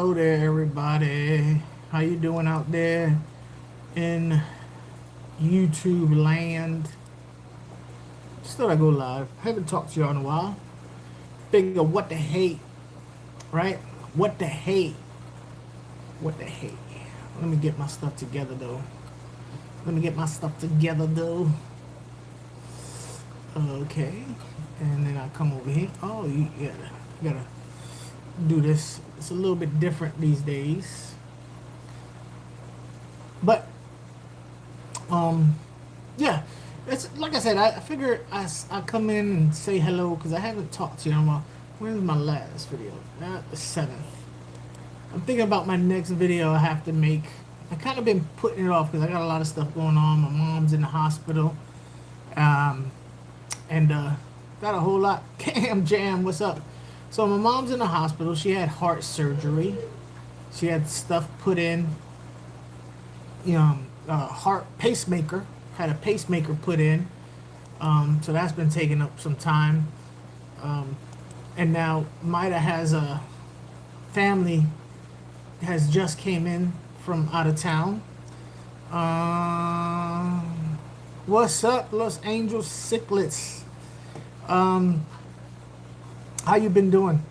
Hello there, everybody. How you doing out there in YouTube land? Just thought I'd go live. Haven't talked to y'all in a while. Figure what the hate, right? What the hate? What the hate? Let me get my stuff together, though. Okay. And then I come over here. Oh, you gotta do this. It's a little bit different these days. But, yeah. It's like I said, I figure I come in and say hello because I haven't talked to you in a while. When's my last video? The 7th. I'm thinking about my next video I have to make. I kind of been putting it off because I got a lot of stuff going on. My mom's in the hospital. And got a whole lot. Cam Jam, what's up? So my mom's in the hospital. She had heart surgery. She had stuff put in. Heart pacemaker. Had a pacemaker put in. So that's been taking up some time. And now Maida has a family has just came in from out of town. What's up, Los Angeles cichlids? How you been doing?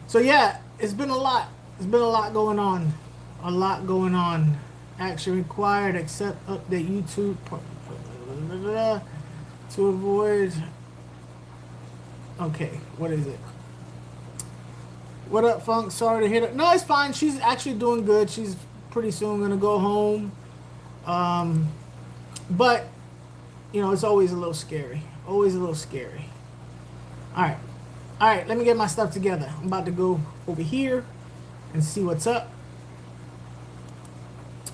So yeah, it's been a lot. Going on. Action required, except update YouTube to avoid. Okay, what is it? What up, Funk? Sorry to hear that. No, it's fine. She's actually doing good. She's pretty soon gonna go home. But it's always a little scary. All right. Let me get my stuff together. I'm about to go over here and see what's up.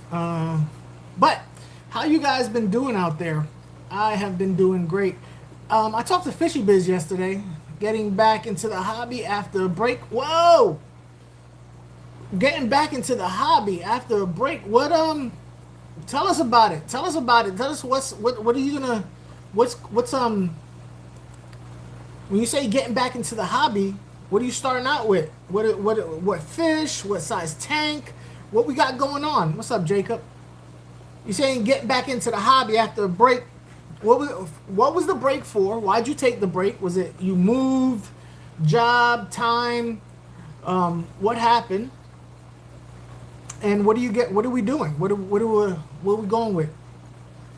But how you guys been doing out there? I have been doing great. I talked to Fishy Biz yesterday, getting back into the hobby after a break. Whoa! Getting back into the hobby after a break. What tell us about it. Tell us what are you gonna what's when you say getting back into the hobby, what are you starting out with? What fish? What size tank? What we got going on? What's up, Jacob? You saying getting back into the hobby after a break? What was the break for? Why'd you take the break? Was it you moved, job, time? What happened? And what do you get? What are we doing? What are we going with?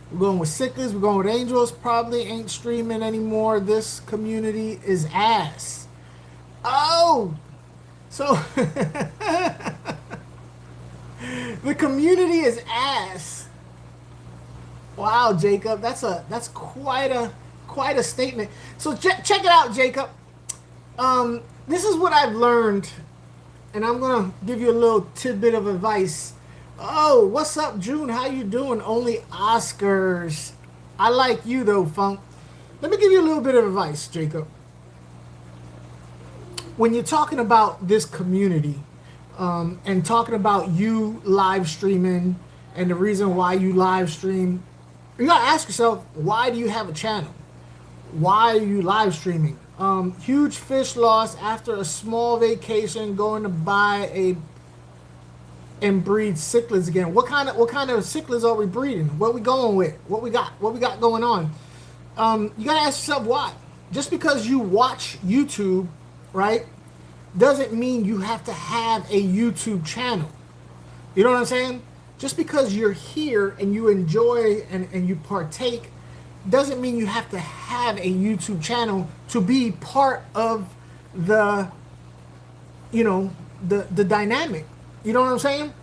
We're going with cichlids. We're going with angels. Probably ain't streaming anymore. This community is ass. Oh, so the community is ass. Wow, Jacob, that's quite a statement. So check it out, Jacob. This is what I've learned, and I'm gonna give you a little tidbit of advice. Oh, what's up, June? How you doing? Only Oscars. I like you though, Funk. Let me give you a little bit of advice, Jacob. When you're talking about this community, and talking about you live streaming and the reason why you live stream, you gotta ask yourself, why do you have a channel? Why are you live streaming? Huge fish loss after a small vacation, going to buy and breed cichlids again. What kind of cichlids are we breeding? What we going with? What we got going on? You gotta ask yourself why. Just because you watch YouTube, right, doesn't mean you have to have a YouTube channel. You know what I'm saying? Just because you're here and you enjoy and you partake doesn't mean you have to have a YouTube channel to be part of the the dynamic. You know what I'm saying?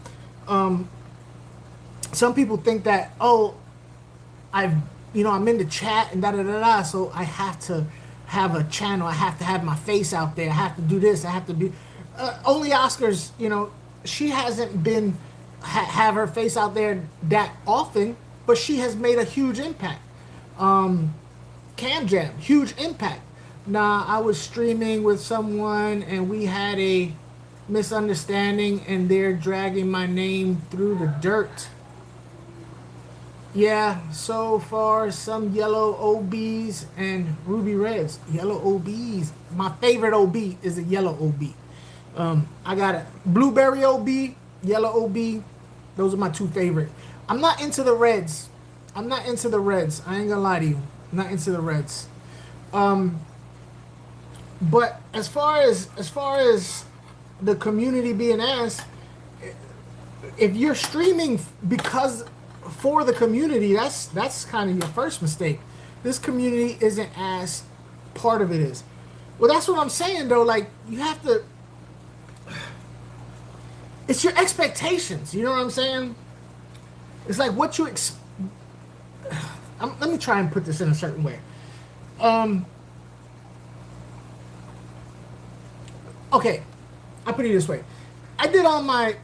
Some people think that, I'm in the chat and da, so I have to have a channel. I have to have my face out there. I have to do this. I have to be. Only Oscars, she hasn't been have her face out there that often, but she has made a huge impact. Cam Jam, huge impact. Nah, I was streaming with someone and we had a misunderstanding and they're dragging my name through the dirt. Yeah, so far some yellow OBs and ruby reds. Yellow OBs. My favorite OB is a yellow OB. I got a blueberry OB, yellow OB. Those are my two favorite. I'm not into the reds. I'm not into the reds. I ain't gonna lie to you. I'm not into the reds. But as far as the community being asked, if you're streaming because for the community, that's kind of your first mistake. This community isn't as part of it is. Well, that's what I'm saying though. Like you have to. It's your expectations. You know what I'm saying? It's like what you. Let me try and put this in a certain way. Okay, I put it this way. I did all my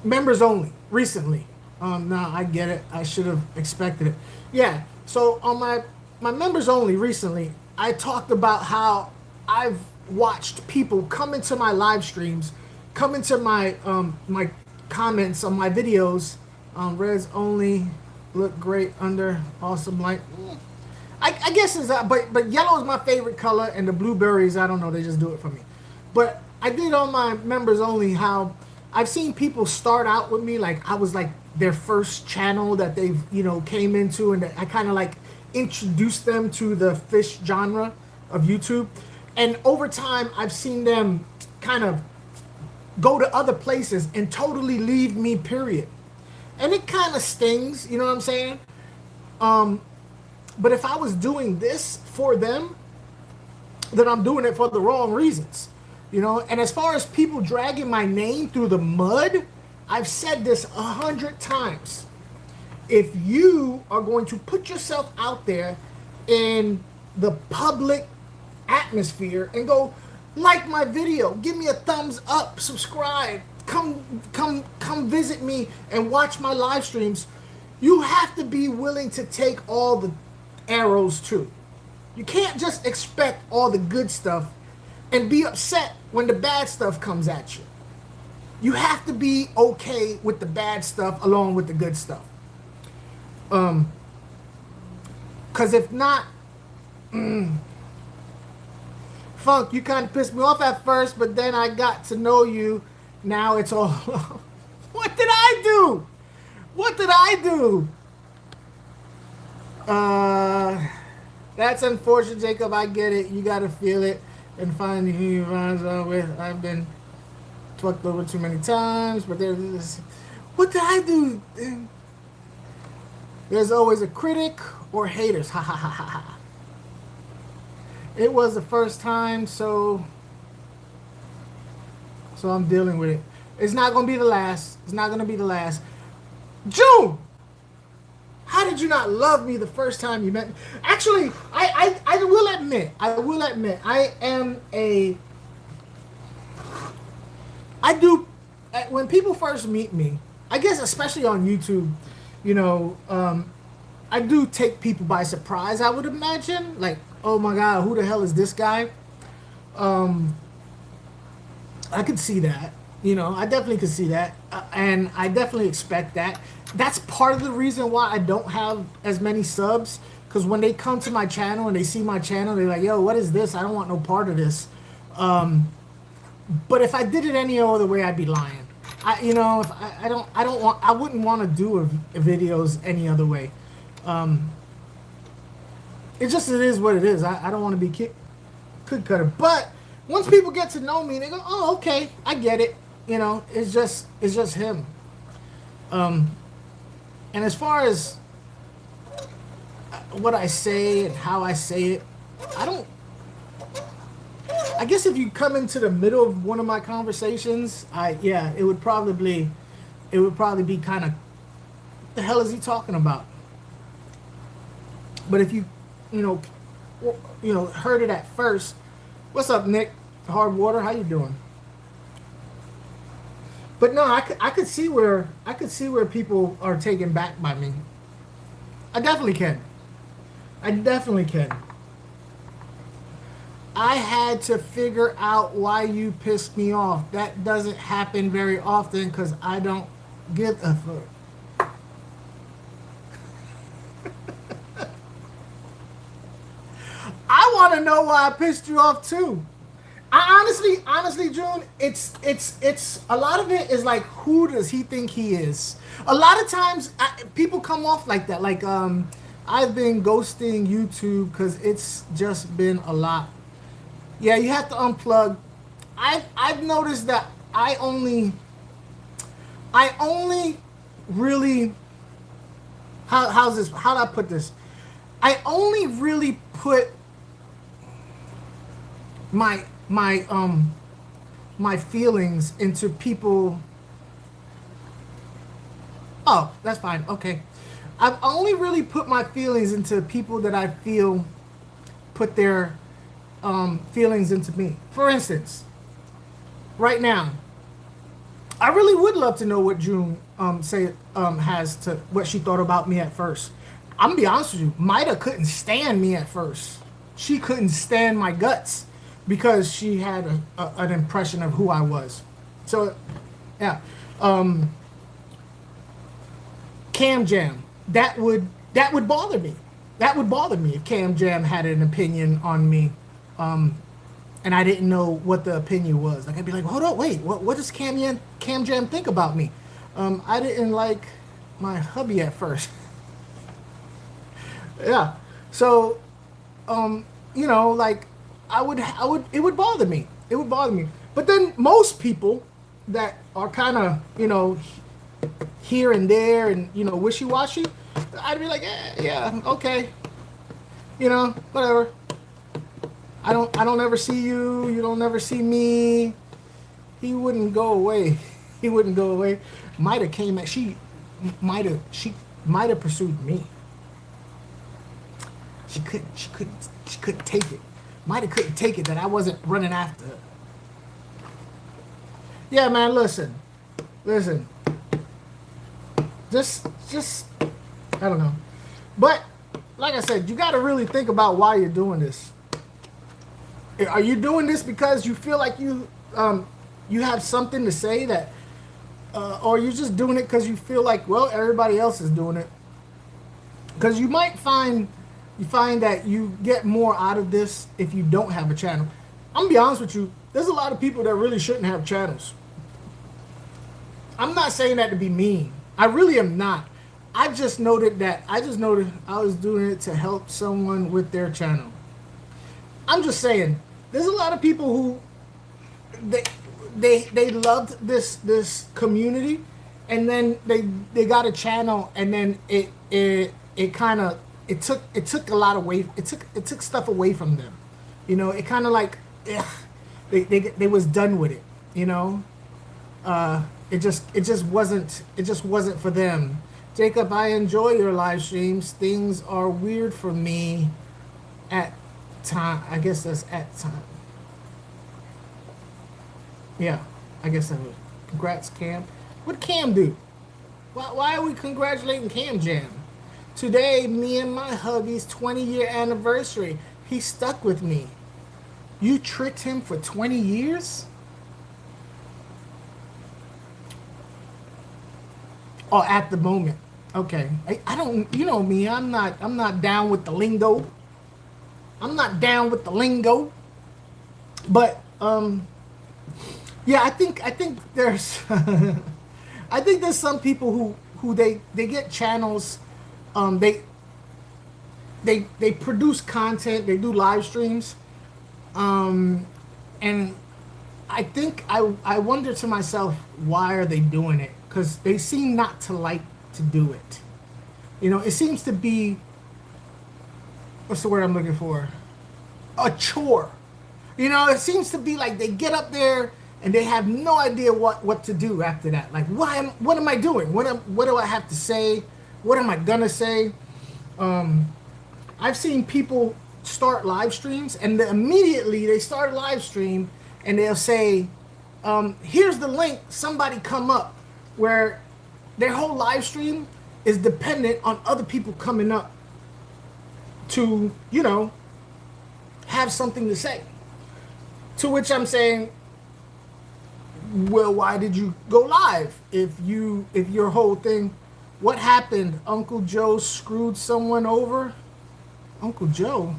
members only recently. Now I get it. I should have expected it. Yeah. So on my members only recently, I talked about how I've watched people come into my live streams, come into my my comments on my videos. Reds only look great under awesome light. I guess it's that, but yellow is my favorite color, and the blueberries, I don't know, they just do it for me. But I did on my members only how I've seen people start out with me like I was like their first channel that they've came into, and I kind of like introduced them to the fish genre of YouTube, and over time I've seen them kind of go to other places and totally leave me, period. And it kind of stings, you know what I'm saying? But if I was doing this for them, then I'm doing it for the wrong reasons, And as far as people dragging my name through the mud, I've said this 100 times. If you are going to put yourself out there in the public atmosphere and go, like my video, give me a thumbs up, subscribe, come visit me and watch my live streams, you have to be willing to take all the arrows too. You can't just expect all the good stuff and be upset when the bad stuff comes at you. You have to be okay with the bad stuff along with the good stuff. Cause if not, Funk, you kind of pissed me off at first, but then I got to know you. Now it's all. What did I do? What did I do? That's unfortunate, Jacob. I get it. You gotta feel it and find who you runs on with. I've been fucked over too many times, but there's this. What did I do? There's always a critic or haters. Ha ha ha ha ha. It was the first time, so I'm dealing with it. It's not gonna be the last. It's not gonna be the last. June! How did you not love me the first time you met me? Actually, I will admit, when people first meet me, I guess especially on YouTube, I do take people by surprise, I would imagine. Like, oh my God, who the hell is this guy? I could see that. I definitely could see that. And I definitely expect that. That's part of the reason why I don't have as many subs. Because when they come to my channel and they see my channel, they're like, yo, what is this? I don't want no part of this. But if I did it any other way, I'd be lying. I wouldn't want to do videos any other way. It is what it is. I don't want to be cookie cutter. But once people get to know me, they go, oh, okay, I get it. It's just him. And as far as what I say and how I say it, I guess if you come into the middle of one of my conversations, it would probably be kind of, what the hell is he talking about? But if you heard it at first, what's up, Nick? Hard water, how you doing? But no, I could see where people are taken back by me. I definitely can. I had to figure out why you pissed me off. That doesn't happen very often because I don't give a fuck. I want to know why I pissed you off too. I honestly, June, it's a lot of it is like, who does he think he is? A lot of times, people come off like that. Like, I've been ghosting YouTube because it's just been a lot. Yeah, you have to unplug. I've noticed that I only really, how's this? How do I put this? I only really put my feelings into people. Oh, that's fine. Okay. I've only really put my feelings into people that I feel put their feelings into me. For instance, right now, I really would love to know what June has to what she thought about me at first. I'm gonna be honest with you, Maida couldn't stand me at first. She couldn't stand my guts because she had an impression of who I was. So, yeah, Cam Jam, that would bother me. That would bother me if Cam Jam had an opinion on me, and I didn't know what the opinion was. Like, I'd be like, hold on, wait, what does Cam Jam think about me? I didn't like my hubby at first. Yeah, so, like, it would bother me. It would bother me. But then most people that are kind of, here and there and, wishy-washy, I'd be like, yeah, okay. Whatever. I don't ever see you. You don't ever see me. He wouldn't go away. He wouldn't go away. Might have pursued me. She couldn't take it. Might have couldn't take it that I wasn't running after her. Yeah, man, listen. Just I don't know. But like I said, you got to really think about why you're doing this. Are you doing this because you feel like you have something to say that, or are you just doing it because you feel like, well, everybody else is doing it? Because you find that you get more out of this if you don't have a channel. I'm gonna be honest with you. There's a lot of people that really shouldn't have channels. I'm not saying that to be mean. I really am not. I just noted I was doing it to help someone with their channel. I'm just saying, there's a lot of people who they loved this community, and then they got a channel, and then it took a lot away. It took stuff away from them. It kind of like, they was done with it. It just wasn't for them. Jacob, I enjoy your live streams. Things are weird for me at time. I guess that's at time. Yeah, I guess that was. Congrats, Cam. What Cam do? Why are we congratulating Cam Jam? Today, me and my hubby's 20-year anniversary. He stuck with me. You tricked him for 20 years? Oh, at the moment. Okay. I don't, me, I'm not down with the lingo. I'm not down with the lingo. But yeah, I think there's I think there's some people who they get channels, they produce content, they do live streams, and I think I wonder to myself, why are they doing it? Because they seem not to like to do it. It seems to be, what's the word I'm looking for? A chore. It seems to be like they get up there and they have no idea what to do after that. Like, what am I doing? What do I have to say? What am I gonna say? I've seen people start live streams, and immediately they start a live stream and they'll say, here's the link, somebody come up, where their whole live stream is dependent on other people coming up to, have something to say. To which I'm saying, well, why did you go live if your whole thing, what happened? Uncle Joe screwed someone over? Uncle Joe?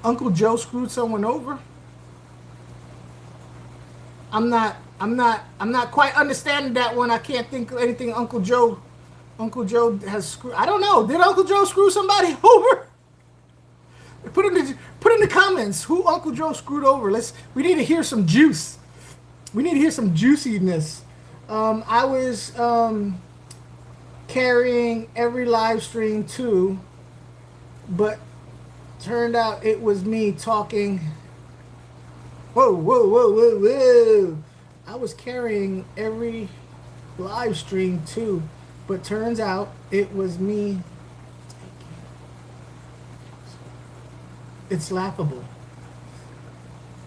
Uncle Joe screwed someone over? I'm not quite understanding that one. I can't think of anything Uncle Joe has screwed. I don't know. Did Uncle Joe screw somebody over? Put in the comments who Uncle Joe screwed over. We need to hear some juice. We need to hear some juiciness. I was carrying every live stream too, but turned out it was me talking. Whoa. I was carrying every live stream too, but turns out it was me. It's laughable.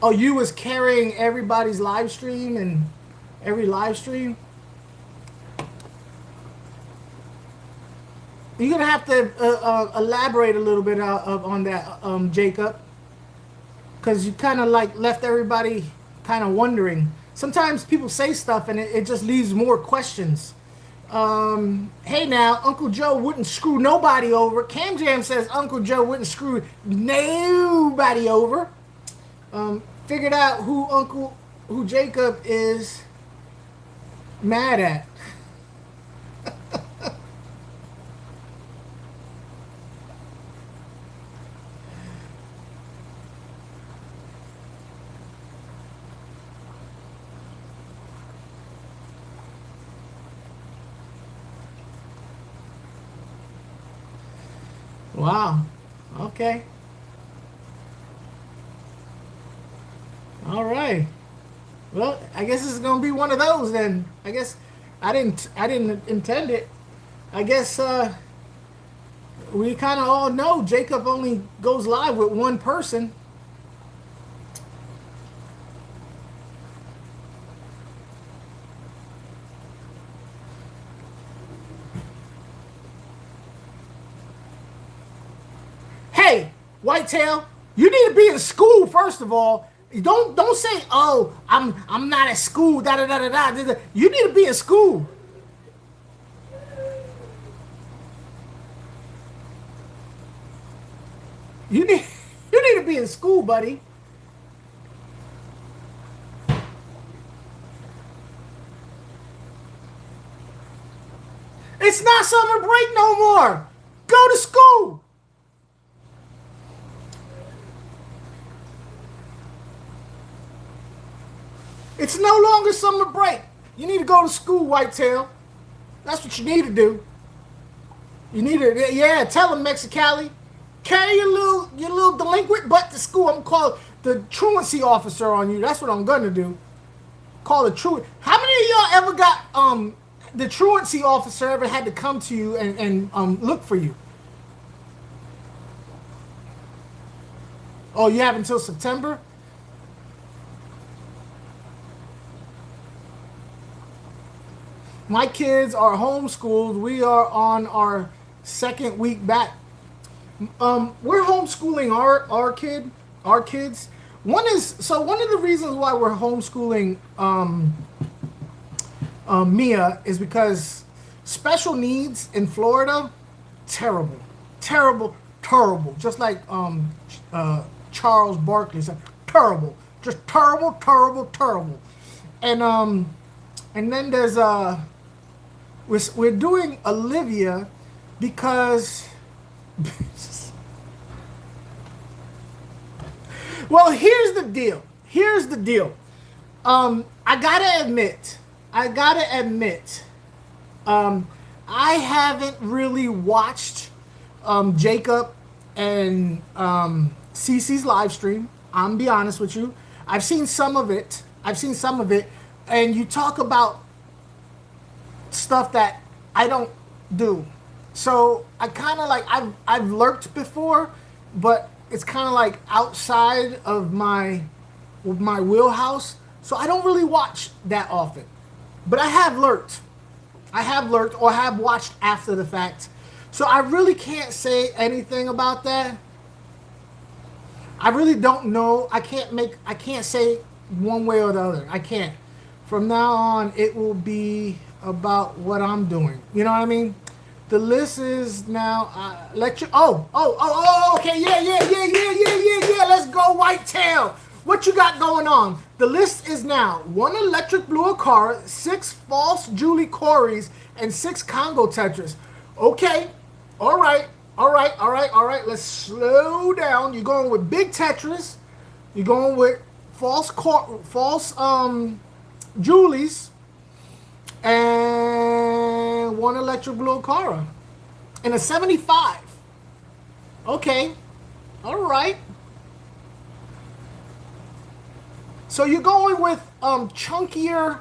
Oh, you was carrying everybody's live stream and every live stream? You're going to have to elaborate a little bit on that, Jacob. Because you kind of like left everybody kind of wondering. Sometimes people say stuff and it just leaves more questions. Hey now, Uncle Joe wouldn't screw nobody over. Cam Jam says Uncle Joe wouldn't screw nobody over. Figured out who Jacob is mad at. Wow. Okay. All right. Well, I guess this is gonna be one of those then. I guess I didn't intend it. I guess we kind of all know Jacob only goes live with one person. Hey, Whitetail, you need to be in school first of all. Don't say, oh, I'm not at school. Da da da da da. You need to be in school. You need to be in school, buddy. It's not summer break no more. Go to school. It's no longer summer break. You need to go to school, Whitetail. That's what you need to do. You need to, yeah, tell them, Mexicali. Carry your little delinquent butt to school. I'm going to call the truancy officer on you. That's what I'm going to do. Call the truant. How many of y'all ever got, the truancy officer ever had to come to you and look for you? Oh, you have until September? My kids are homeschooled. We are on our second week back. We're homeschooling our kids. One of the reasons why we're homeschooling Mia is because special needs in Florida, terrible. Just like Charles Barkley said, terrible, just terrible. And then there's we're doing Olivia because well, here's the deal. I gotta admit, I haven't really watched Jacob and Cece's live stream. I'm gonna be honest with you. I've seen some of it, and you talk about stuff that I don't do. So I kind of like, I've lurked before, but it's kind of like outside of my wheelhouse. So I don't really watch that often. But I have lurked or have watched after the fact. So I really can't say anything about that. I really don't know. I can't say one way or the other. I can't. From now on, it will be about what I'm doing. You know what I mean? The list is now okay, yeah. what you got going on? The list is now 1 electric blue Acara, 6 false Julie Corys, and 6 Congo Tetras. Okay, all right. Let's slow down. You're going with big Tetras. You're going with false Julies, and 1 electric blue Acara, and a 75. Okay, all right. So you're going with chunkier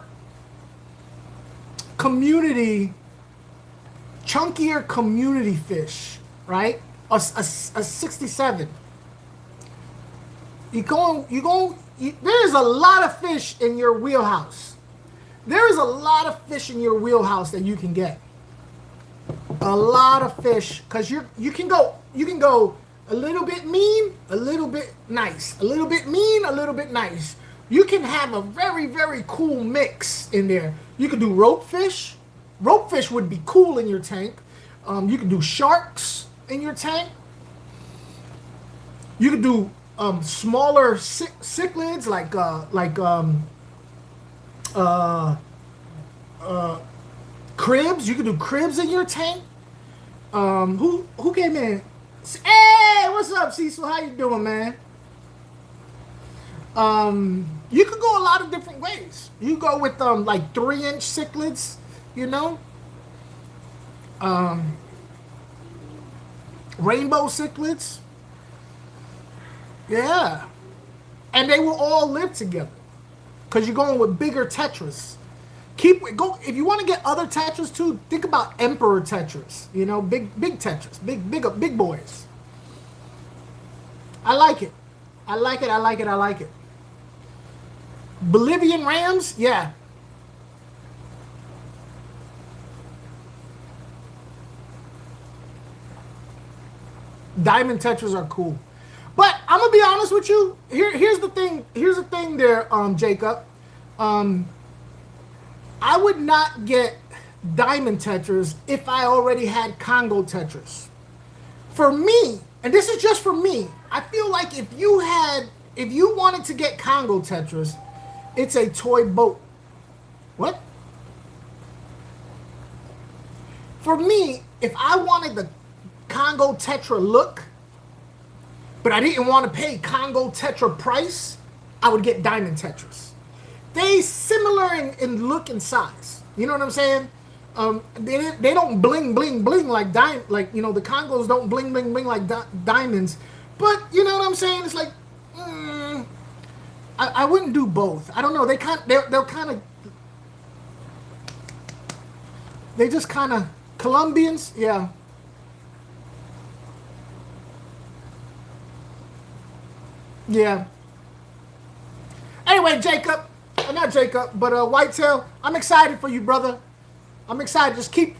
community fish, right? A 67. There's a lot of fish in your wheelhouse. There is a lot of fish in your wheelhouse that you can get. A lot of fish, because you can go a little bit mean, a little bit nice, a little bit mean, a little bit nice. You can have a very, very cool mix in there. You can do rope fish. Rope fish would be cool in your tank. You can do sharks in your tank. You can do smaller cichlids cribs. You can do cribs in your tank. Who came in? Hey, what's up, Cecil? How you doing, man? You could go a lot of different ways. You go with like 3-inch cichlids, you know. Rainbow cichlids. Yeah. And they will all live together. Because you're going with bigger tetras. If you want to get other tetras too, think about emperor tetras. You know, big tetras. Big boys. I like it. I like it. Bolivian rams, yeah. Diamond tetras are cool. But I'm gonna be honest with you. Here's the thing there, Jacob. I would not get diamond tetras if I already had Congo tetras. For me, and this is just for me, I feel like if you wanted to get Congo tetras, it's a toy boat. What? For me, if I wanted the Congo tetra look, but I didn't want to pay Congo tetra price, I would get diamond tetras. They similar in look and size. You know what I'm saying? They don't bling like the Congos don't bling like diamonds. But you know what I'm saying? It's like I wouldn't do both. I don't know. They just kind of Colombians, yeah. Yeah. Anyway, Jacob, not Jacob, but Whitetail, I'm excited for you, brother. I'm excited. Just keep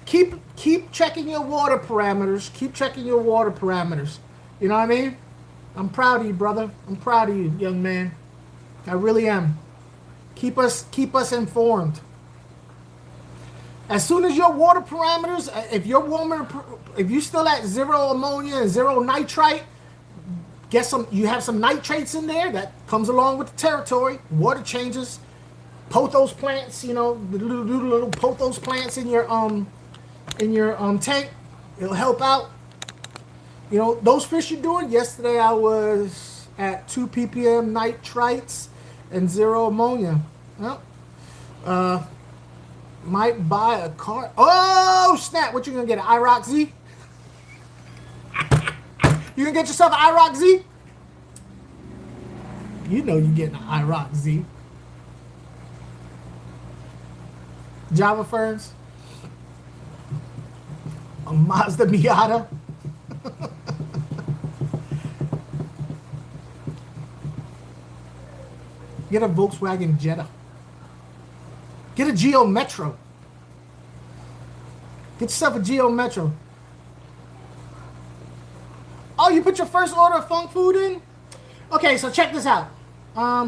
checking your water parameters. Keep checking your water parameters. You know what I mean? I'm proud of you, brother. I'm proud of you, young man. I really am. Keep us informed. As soon as your water parameters, if you're still at 0 ammonia and 0 nitrite, you have some nitrates in there that comes along with the territory. Water changes. Pothos plants, do little pothos plants in your tank. It'll help out. Those fish you're doing. Yesterday I was at 2 ppm nitrites and 0 ammonia. Well, might buy a car. Oh snap! What you gonna get? An IROC Z? You gonna get yourself an IROC Z? You know you're getting an IROC Z. Java ferns. A Mazda Miata. Get a Volkswagen Jetta. Get a Geo Metro. Get yourself a Geo Metro. Oh, you put your first order of funk food in? Okay, so check this out.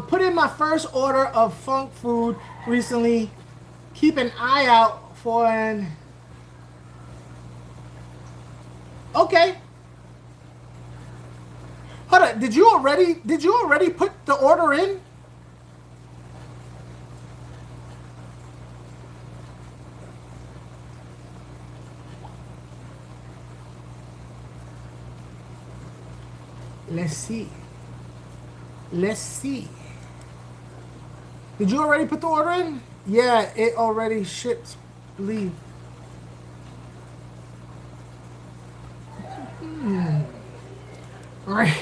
Put in my first order of funk food recently. Keep an eye out for an... Okay. Hold on. Did you already put the order in? Let's see. Let's see. Did you already put the order in? Yeah, it already shipped. Leave. Right.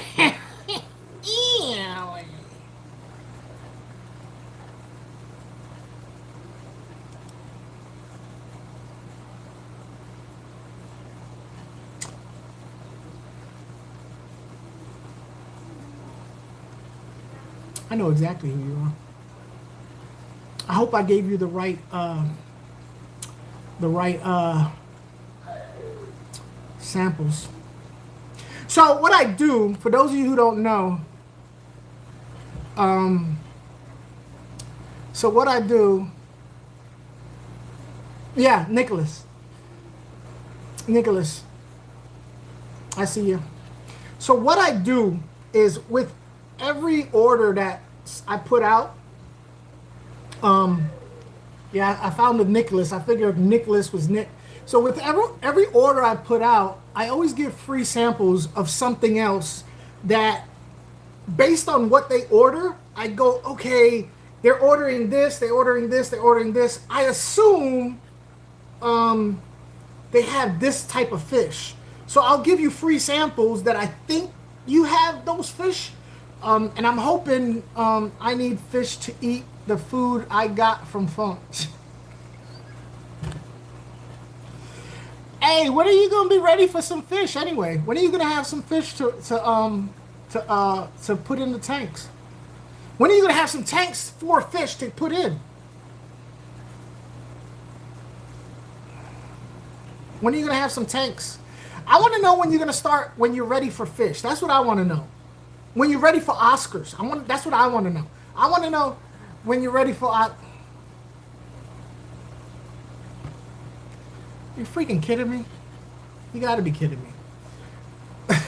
I know exactly who you are. I hope I gave you the right samples. So what I do, for those of you who don't know, so what I do, yeah, Nicholas, I see you. So what I do is with every order that I put out, yeah, I found a Nicholas. I figured Nicholas was Nick. So with every order I put out, I always give free samples of something else that, based on what they order, I go, okay, they're ordering this, they're ordering this, they're ordering this. I assume they have this type of fish. So I'll give you free samples that I think you have those fish. And I'm hoping I need fish to eat the food I got from Funk. Hey, when are you gonna be ready for some fish anyway? When are you gonna have some fish to put in the tanks? When are you gonna have some tanks for fish to put in? When are you gonna have some tanks? I want to know when you're gonna start. When you're ready for fish. That's what I want to know. When you're ready for Oscars. That's what I want to know. I want to know when you're ready for. You freaking kidding me? You got to be kidding me.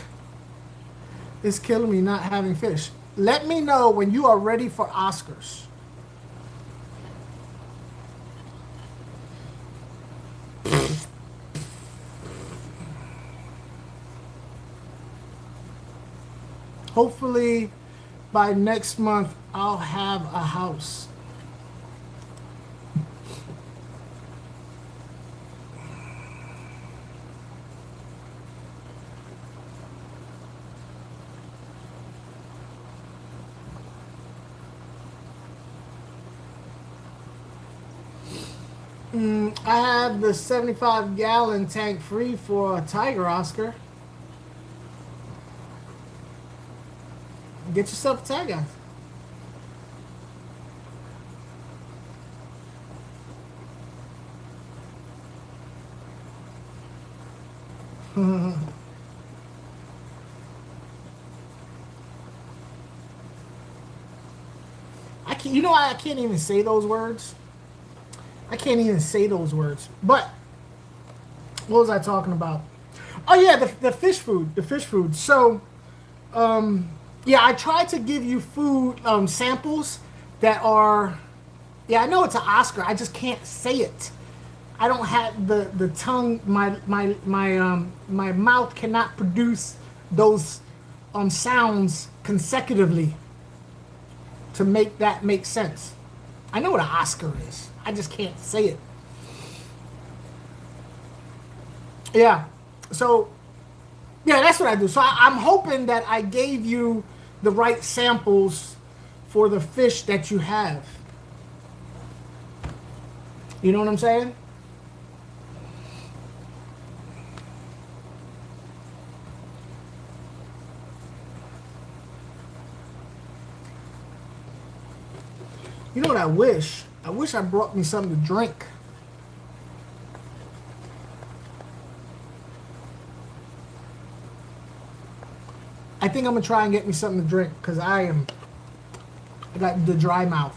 It's killing me not having fish. Let me know when you are ready for Oscars. Hopefully by next month I'll have a house. I have the 75-gallon tank free for a tiger, Oscar. Get yourself a tiger. You know, I can't even say those words. I can't even say those words. But what was I talking about? Oh yeah, the fish food. The fish food. So, yeah, I try to give you food samples that are. Yeah, I know it's an Oscar. I just can't say it. I don't have the tongue. My mouth cannot produce those sounds consecutively to make that make sense. I know what an Oscar is. I just can't say it. Yeah. So, yeah, that's what I do. So I'm hoping that I gave you the right samples for the fish that you have. You know what I'm saying? You know what I wish? I wish I brought me something to drink. I think I'm gonna try and get me something to drink because I got the dry mouth.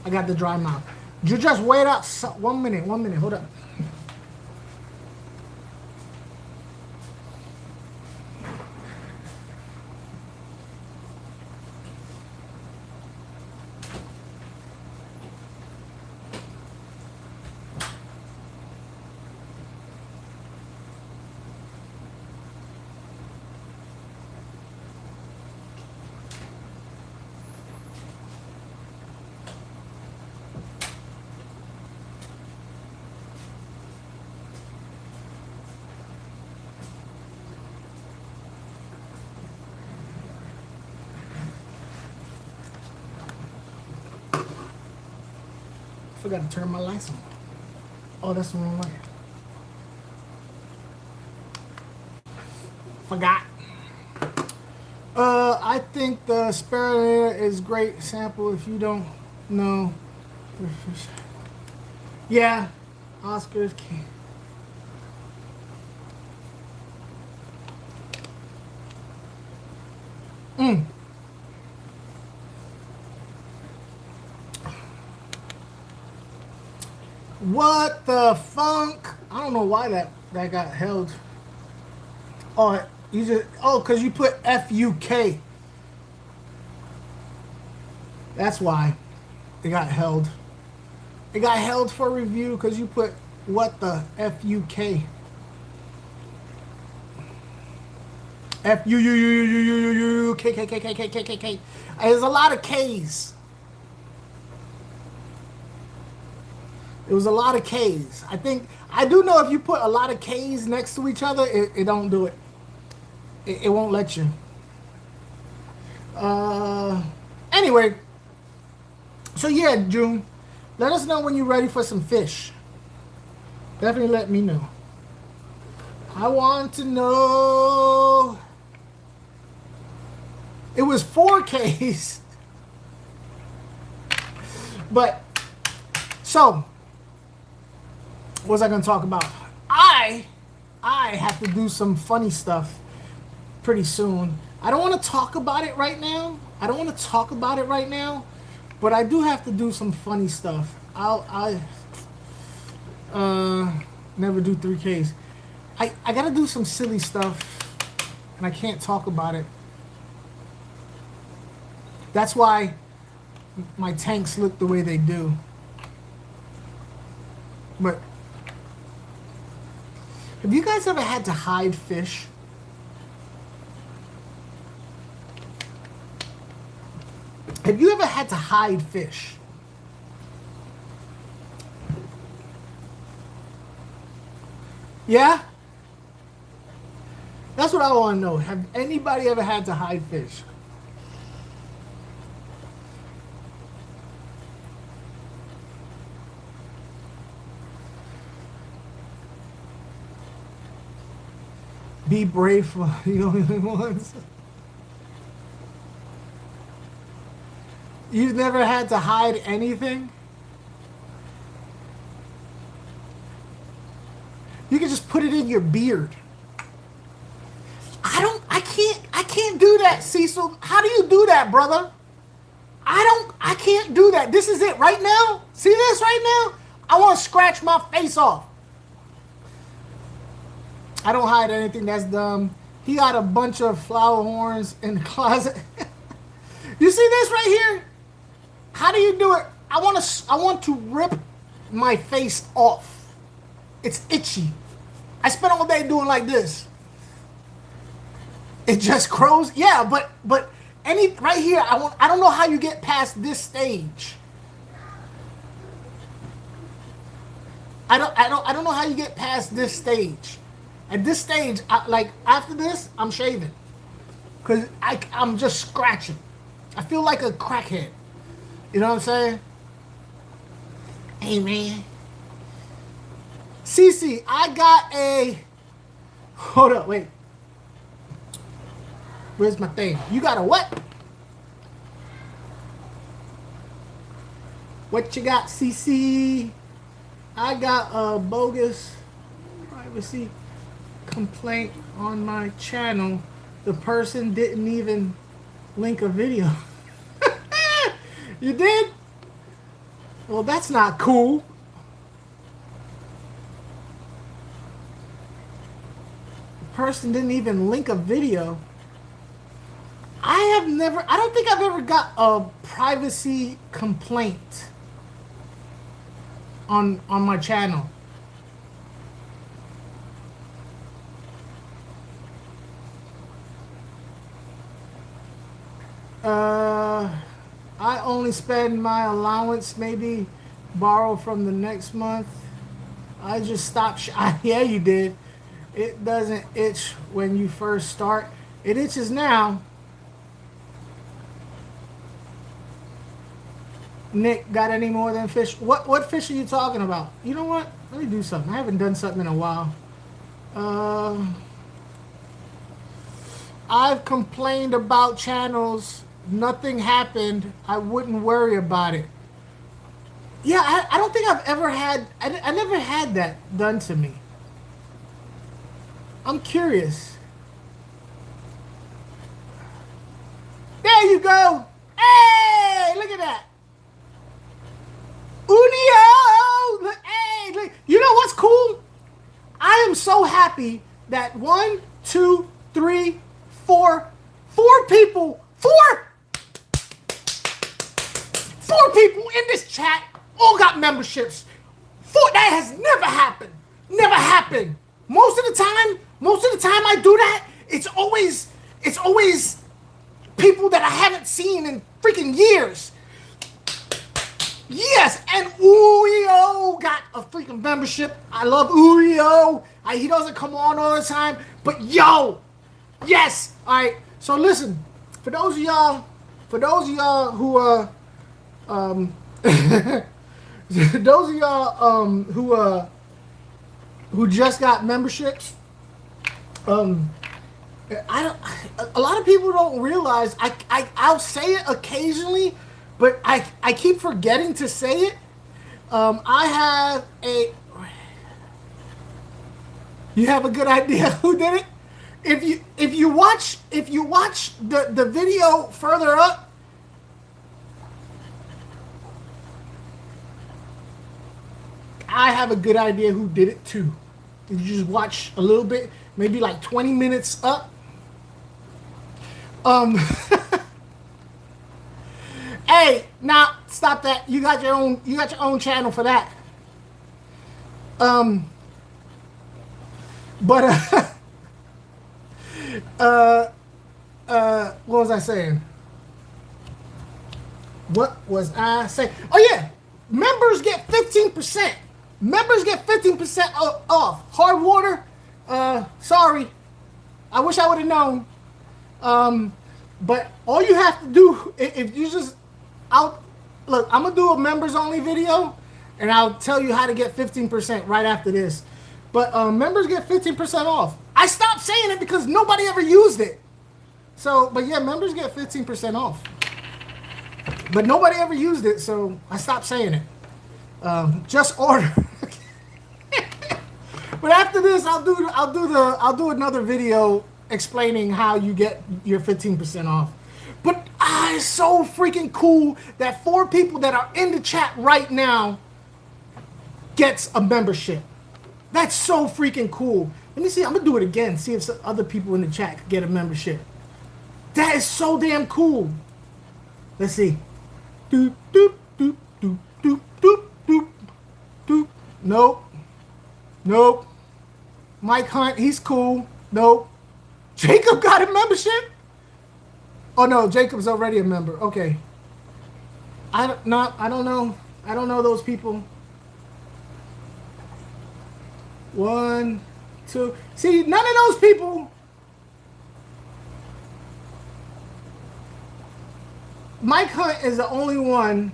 I got the dry mouth. You just wait up 1 minute, hold up. forgot to turn my lights on. Oh, that's the wrong light. Forgot. I think the scalare is great sample if you don't know. Yeah, Oscar's king. What the funk? I don't know why that got held. Oh, you just because you put FUK. That's why it got held. It got held for review because you put what the FUK. FUK. There's a lot of K's. It was a lot of K's. I do know if you put a lot of K's next to each other, it don't do it. It won't let you. Anyway. So yeah, June. Let us know when you're ready for some fish. Definitely let me know. I want to know. It was 4Ks. But, so, what was I going to talk about? I have to do some funny stuff pretty soon. I don't want to talk about it right now. But I do have to do some funny stuff. I never do 3Ks. I gotta do some silly stuff, and I can't talk about it. That's why my tanks look the way they do. But have you guys ever had to hide fish? Have you ever had to hide fish? Yeah? That's what I want to know. Have anybody ever had to hide fish? Be brave for the only ones. You've never had to hide anything? You can just put it in your beard. I can't do that, Cecil. How do you do that, brother? I can't do that. This is it right now. See this right now? I want to scratch my face off. I don't hide anything. That's dumb. He got a bunch of flower horns in the closet. You see this right here? How do you do it? I want to rip my face off. It's itchy. I spent all day doing like this. It just grows. Yeah, but right here, I don't know how you get past this stage. I don't know how you get past this stage. At this stage, like after this, I'm shaving. Cause I'm just scratching. I feel like a crackhead. You know what I'm saying? Hey man. Cece, I got a. Hold up, wait. Where's my thing? You got a what? What you got, CC? I got a bogus privacy complaint on my channel. The person didn't even link a video. You did? Well, that's not cool. The person didn't even link a video. I don't think I've ever got a privacy complaint on my channel. I only spend my allowance, maybe borrow from the next month. I just stopped. Yeah, you did. It doesn't itch when you first start. It itches now. Nick, got any more than fish? What fish are you talking about? You know what? Let me do something. I haven't done something in a while. I've complained about channels. Nothing happened. I wouldn't worry about it. Yeah, I don't think I've ever had... I never had that done to me. I'm curious. There you go. Hey, look at that. Unio! Look, hey, look. You know what's cool? I am so happy that 1, 2, 3, 4 people, four people in this chat all got memberships. That has never happened. Never happened. Most of the time I do that, it's always people that I haven't seen in freaking years. Yes, and Urio got a freaking membership. I love Urio. He doesn't come on all the time, but yo, yes. All right. So listen, for those of y'all who those of y'all who just got memberships, a lot of people don't realize I'll say it occasionally, but I keep forgetting to say it. You have a good idea who did it? If you watch the video further up, I have a good idea who did it too. You just watch a little bit, maybe like 20 minutes up. Hey, now stop that. You got your own channel for that. But what was I saying? What was I saying? Oh yeah, members get 15%. Members get 15% off. Hard water. Sorry, I wish I would have known. But all you have to do, if you just look, I'm gonna do a members only video, and I'll tell you how to get 15% right after this. But members get 15% off. I stopped saying it because nobody ever used it. So, but yeah, members get 15% off. But nobody ever used it, so I stopped saying it. Just order. But after this, I'll do another video explaining how you get your 15% off. But it's so freaking cool that 4 people that are in the chat right now gets a membership. That's so freaking cool. Let me see. I'm gonna do it again. See if some other people in the chat could get a membership. That is so damn cool. Let's see. Doop doop doop doop doop doop doop doop. Nope. Nope. Mike Hunt, he's cool. Nope. Jacob got a membership? Oh no, Jacob's already a member. Okay. I don't know. I don't know those people. 1, 2. See, none of those people. Mike Hunt is the only one,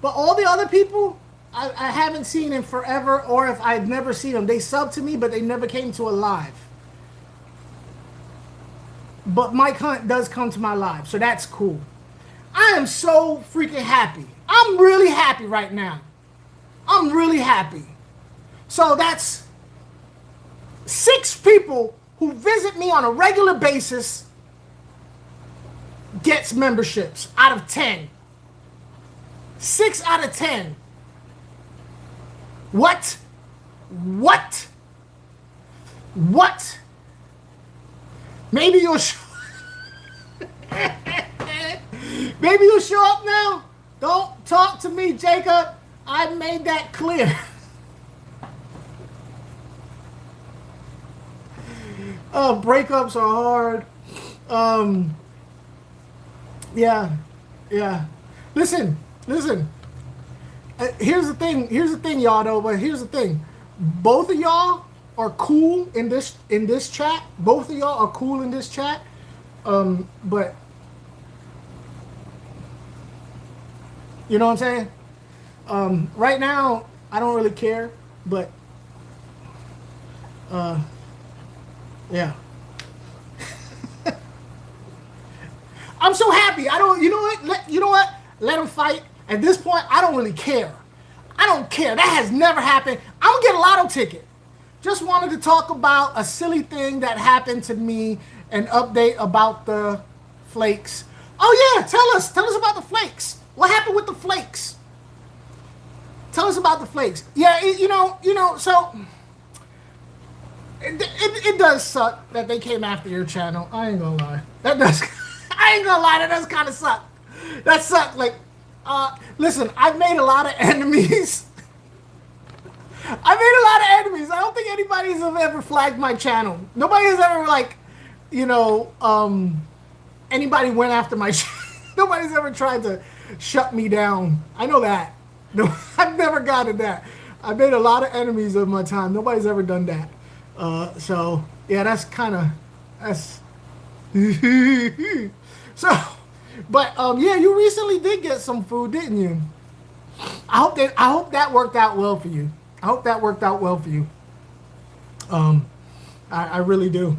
but all the other people, I haven't seen in forever, or if I've never seen them. They subbed to me, but they never came to a live. But Mike Hunt does come to my live, so that's cool. I am so freaking happy. I'm really happy right now. I'm really happy. So that's 6 people who visit me on a regular basis gets memberships out of 10. 6 out of 10. What? What? What? Maybe you'll maybe you'll show up now. Don't talk to me, Jacob. I made that clear. Breakups are hard. Yeah. Listen. Here's the thing, y'all. Though, but here's the thing. Both of y'all are cool in this chat. Both of y'all are cool in this chat. But You know what I'm saying? Right now, I don't really care, but yeah. I'm so happy. I don't. You know what? You know what? Let them fight. At this point, I don't really care. I don't care. That has never happened. I'm gonna get a lotto ticket. Just wanted to talk about a silly thing that happened to me. An update about the flakes. Oh yeah, tell us about the flakes. What happened with the flakes? Tell us about the flakes. Yeah, you know. So it does suck that they came after your channel. I ain't gonna lie. That does. I ain't gonna lie. That does kind of suck. That sucked. Like, listen, I've made a lot of enemies. I made a lot of enemies. I don't think anybody's ever flagged my channel. Nobody has ever like, anybody went after my channel. Nobody's ever tried to shut me down. I know that. No, I've never gotten that. I made a lot of enemies of my time. Nobody's ever done that. So yeah, that's so, but yeah, you recently did get some food, didn't you? I hope that worked out well for you. I hope that worked out well for you. I really do.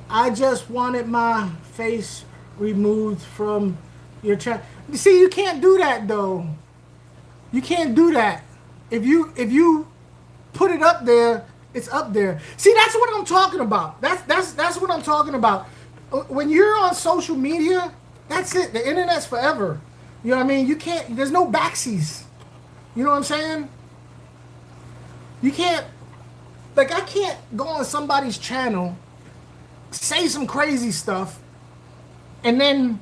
I just wanted my face removed from your channel. See, you can't do that though. You can't do that. If you put it up there, it's up there. See, that's what I'm talking about. That's what I'm talking about. When you're on social media, that's it. The internet's forever. You know what I mean? You can't. There's no backsies. You know what I'm saying? You can't. Like, I can't go on somebody's channel, say some crazy stuff, and then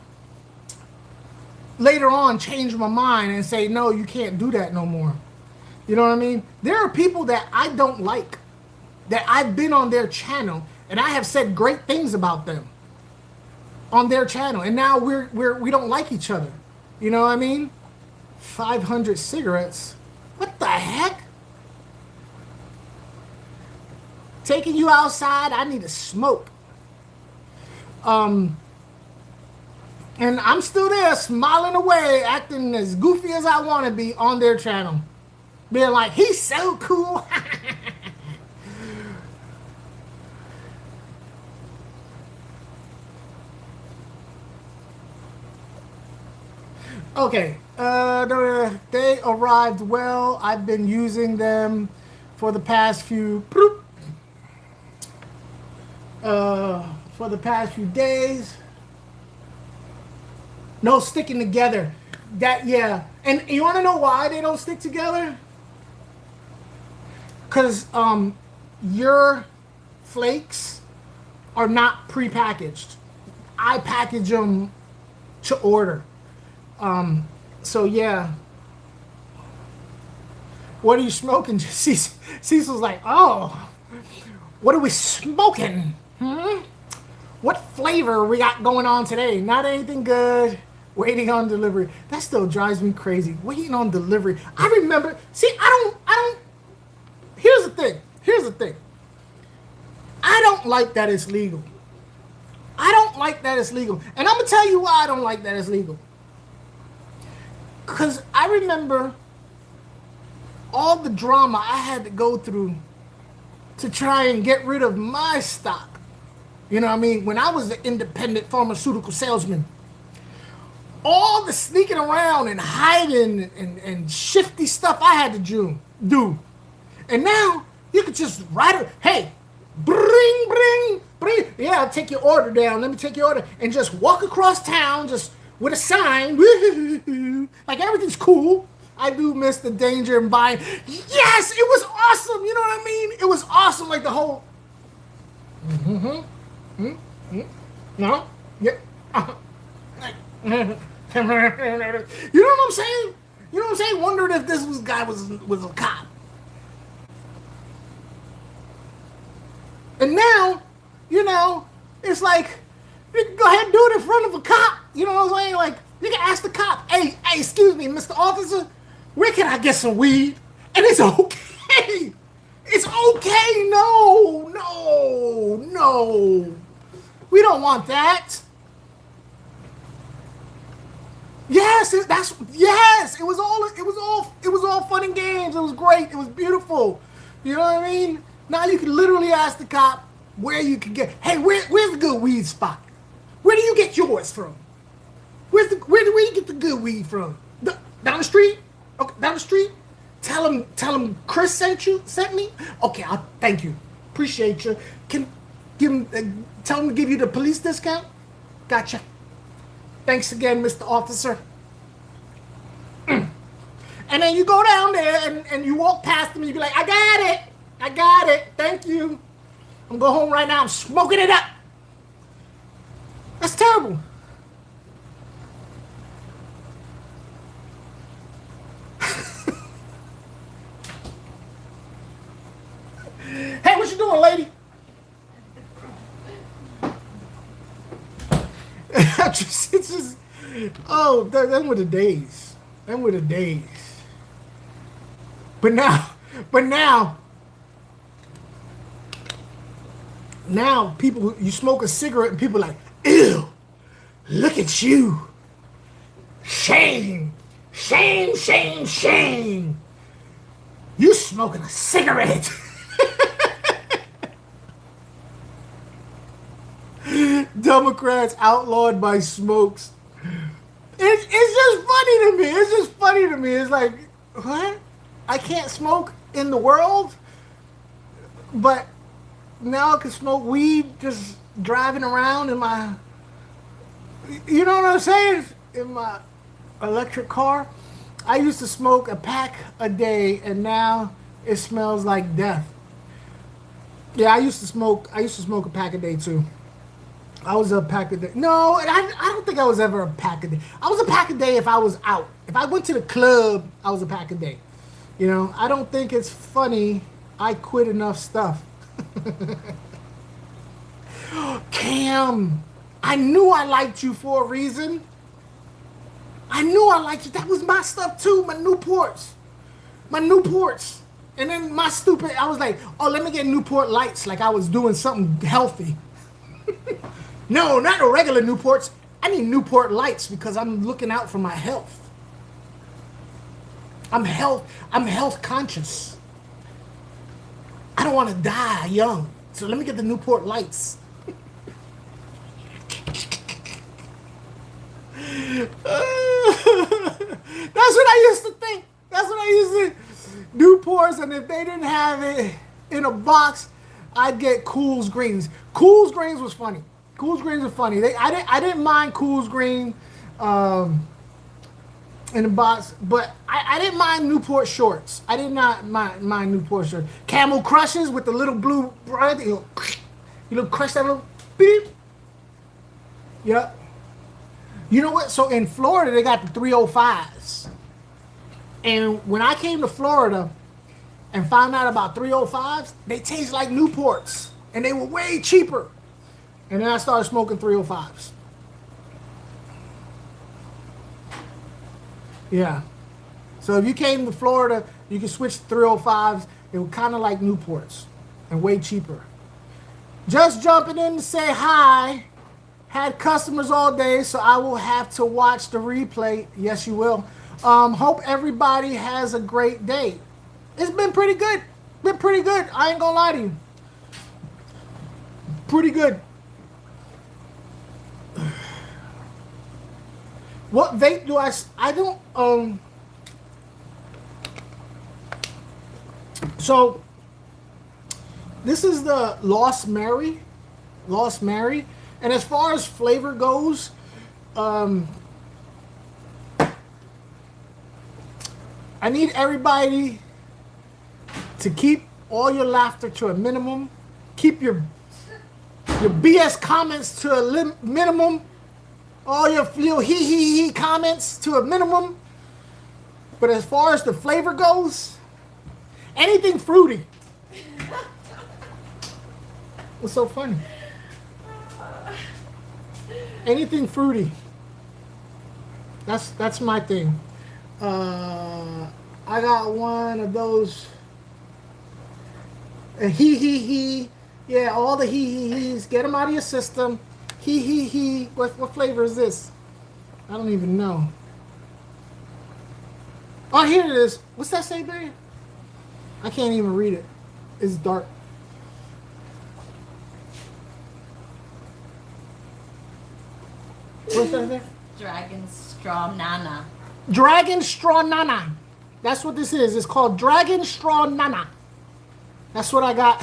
later on change my mind and say, no, you can't do that no more. You know what I mean? There are people that I don't like, that I've been on their channel and I have said great things about them on their channel, and now we don't like each other. You know what I mean? 500 cigarettes. What the heck? Taking you outside, I need to smoke. And I'm still there, smiling away, acting as goofy as I want to be on their channel. Being like, he's so cool. Okay, they arrived well. I've been using them for the past few days. No sticking together. Yeah. And you want to know why they don't stick together? Because your flakes are not pre-packaged. I package them to order. So yeah. What are you smoking? Cecil's like, oh, what are we smoking? What flavor we got going on today? Not anything good. Waiting on delivery. That still drives me crazy. Waiting on delivery. I remember. See, I don't. Here's the thing. I don't like that it's legal. I don't like that it's legal. And I'm going to tell you why I don't like that it's legal. Because I remember all the drama I had to go through to try and get rid of my stock. You know what I mean? When I was the independent pharmaceutical salesman. All the sneaking around and hiding and shifty stuff I had to do. And now you could just write it. Hey, bring. Yeah, I'll take your order down. Let me take your order. And just walk across town just with a sign. Like everything's cool. I do miss the danger in buying. Yes, it was awesome. You know what I mean? It was awesome. Like the whole. No? Yeah. You know what I'm saying? You know what I'm saying? Wondered if this guy was a cop. And now, it's like, you can go ahead and do it in front of a cop. You know what I'm saying? Like, you can ask the cop, hey, excuse me, Mr. Officer, where can I get some weed? And it's okay. It's okay. No. We don't want that. Yeah. Yes, it was all fun and games. It was great. It was beautiful. You know what I mean? Now you can literally ask the cop where you can get. Hey, where's the good weed spot? Where do you get yours from? Where do you get the good weed from? Down the street? Okay, down the street. Tell him Chris sent me. Okay, I'll thank you. Appreciate you. Can tell him to give you the police discount. Gotcha. Thanks again, Mr. Officer. And then you go down there and you walk past them and you be like, I got it. Thank you. I'm going home right now. I'm smoking it up. That's terrible. Hey, what you doing, lady? it's just, oh, them were the days. Them were the days. But now, people, you smoke a cigarette and people are like, ew, look at you. Shame. You smoking a cigarette. Democrats outlawed by smokes. It's just funny to me. It's like, what? I can't smoke in the world, but now I can smoke weed just driving around in my, you know what I'm saying? In my electric car. I used to smoke a pack a day, and now it smells like death. Yeah, I used to smoke a pack a day too. I was a pack a day. No, I don't think I was ever a pack a day. I was a pack a day if I was out. If I went to the club, I was a pack a day. You know, I don't think it's funny. I quit enough stuff. Cam, I knew I liked you for a reason. I knew I liked you. That was my stuff too, my Newports. And then I was like, oh, let me get Newport Lights, like I was doing something healthy. No, not the regular Newports. I need Newport Lights because I'm looking out for my health. I'm health conscious. I don't want to die young. So let me get the Newport Lights. That's what I used to think. Newports, and if they didn't have it in a box, I'd get Cool's Greens. Cool's Greens was funny. I didn't mind Cool's Green in the box, but I didn't mind Newport Shorts. I did not mind Newport Shorts. Camel Crushes with the little blue, right? You crush that little beep. Yep. You know what? So in Florida, they got the 305s. And when I came to Florida and found out about 305s, they taste like Newports. And they were way cheaper. And then I started smoking 305s. Yeah. So if you came to Florida, you could switch to 305s. They were kind of like Newports and way cheaper. Just jumping in to say hi. Had customers all day, so I will have to watch the replay. Yes, you will. Hope everybody has a great day. It's been pretty good. I ain't gonna lie to you. Pretty good. What vape do I don't, so this is the Lost Mary. And as far as flavor goes, I need everybody to keep all your laughter to a minimum. Keep your BS comments to a minimum. All your little he comments to a minimum. But as far as the flavor goes, anything fruity. What's so funny? Anything fruity. That's my thing. I got one of those. He. Yeah, all the he's. Get them out of your system. He. What flavor is this? I don't even know. Oh, here it is. What's that say, babe? I can't even read it. It's dark. What's that there? Dragon straw nana. Dragon straw nana. That's what this is. It's called dragon straw nana. That's what I got.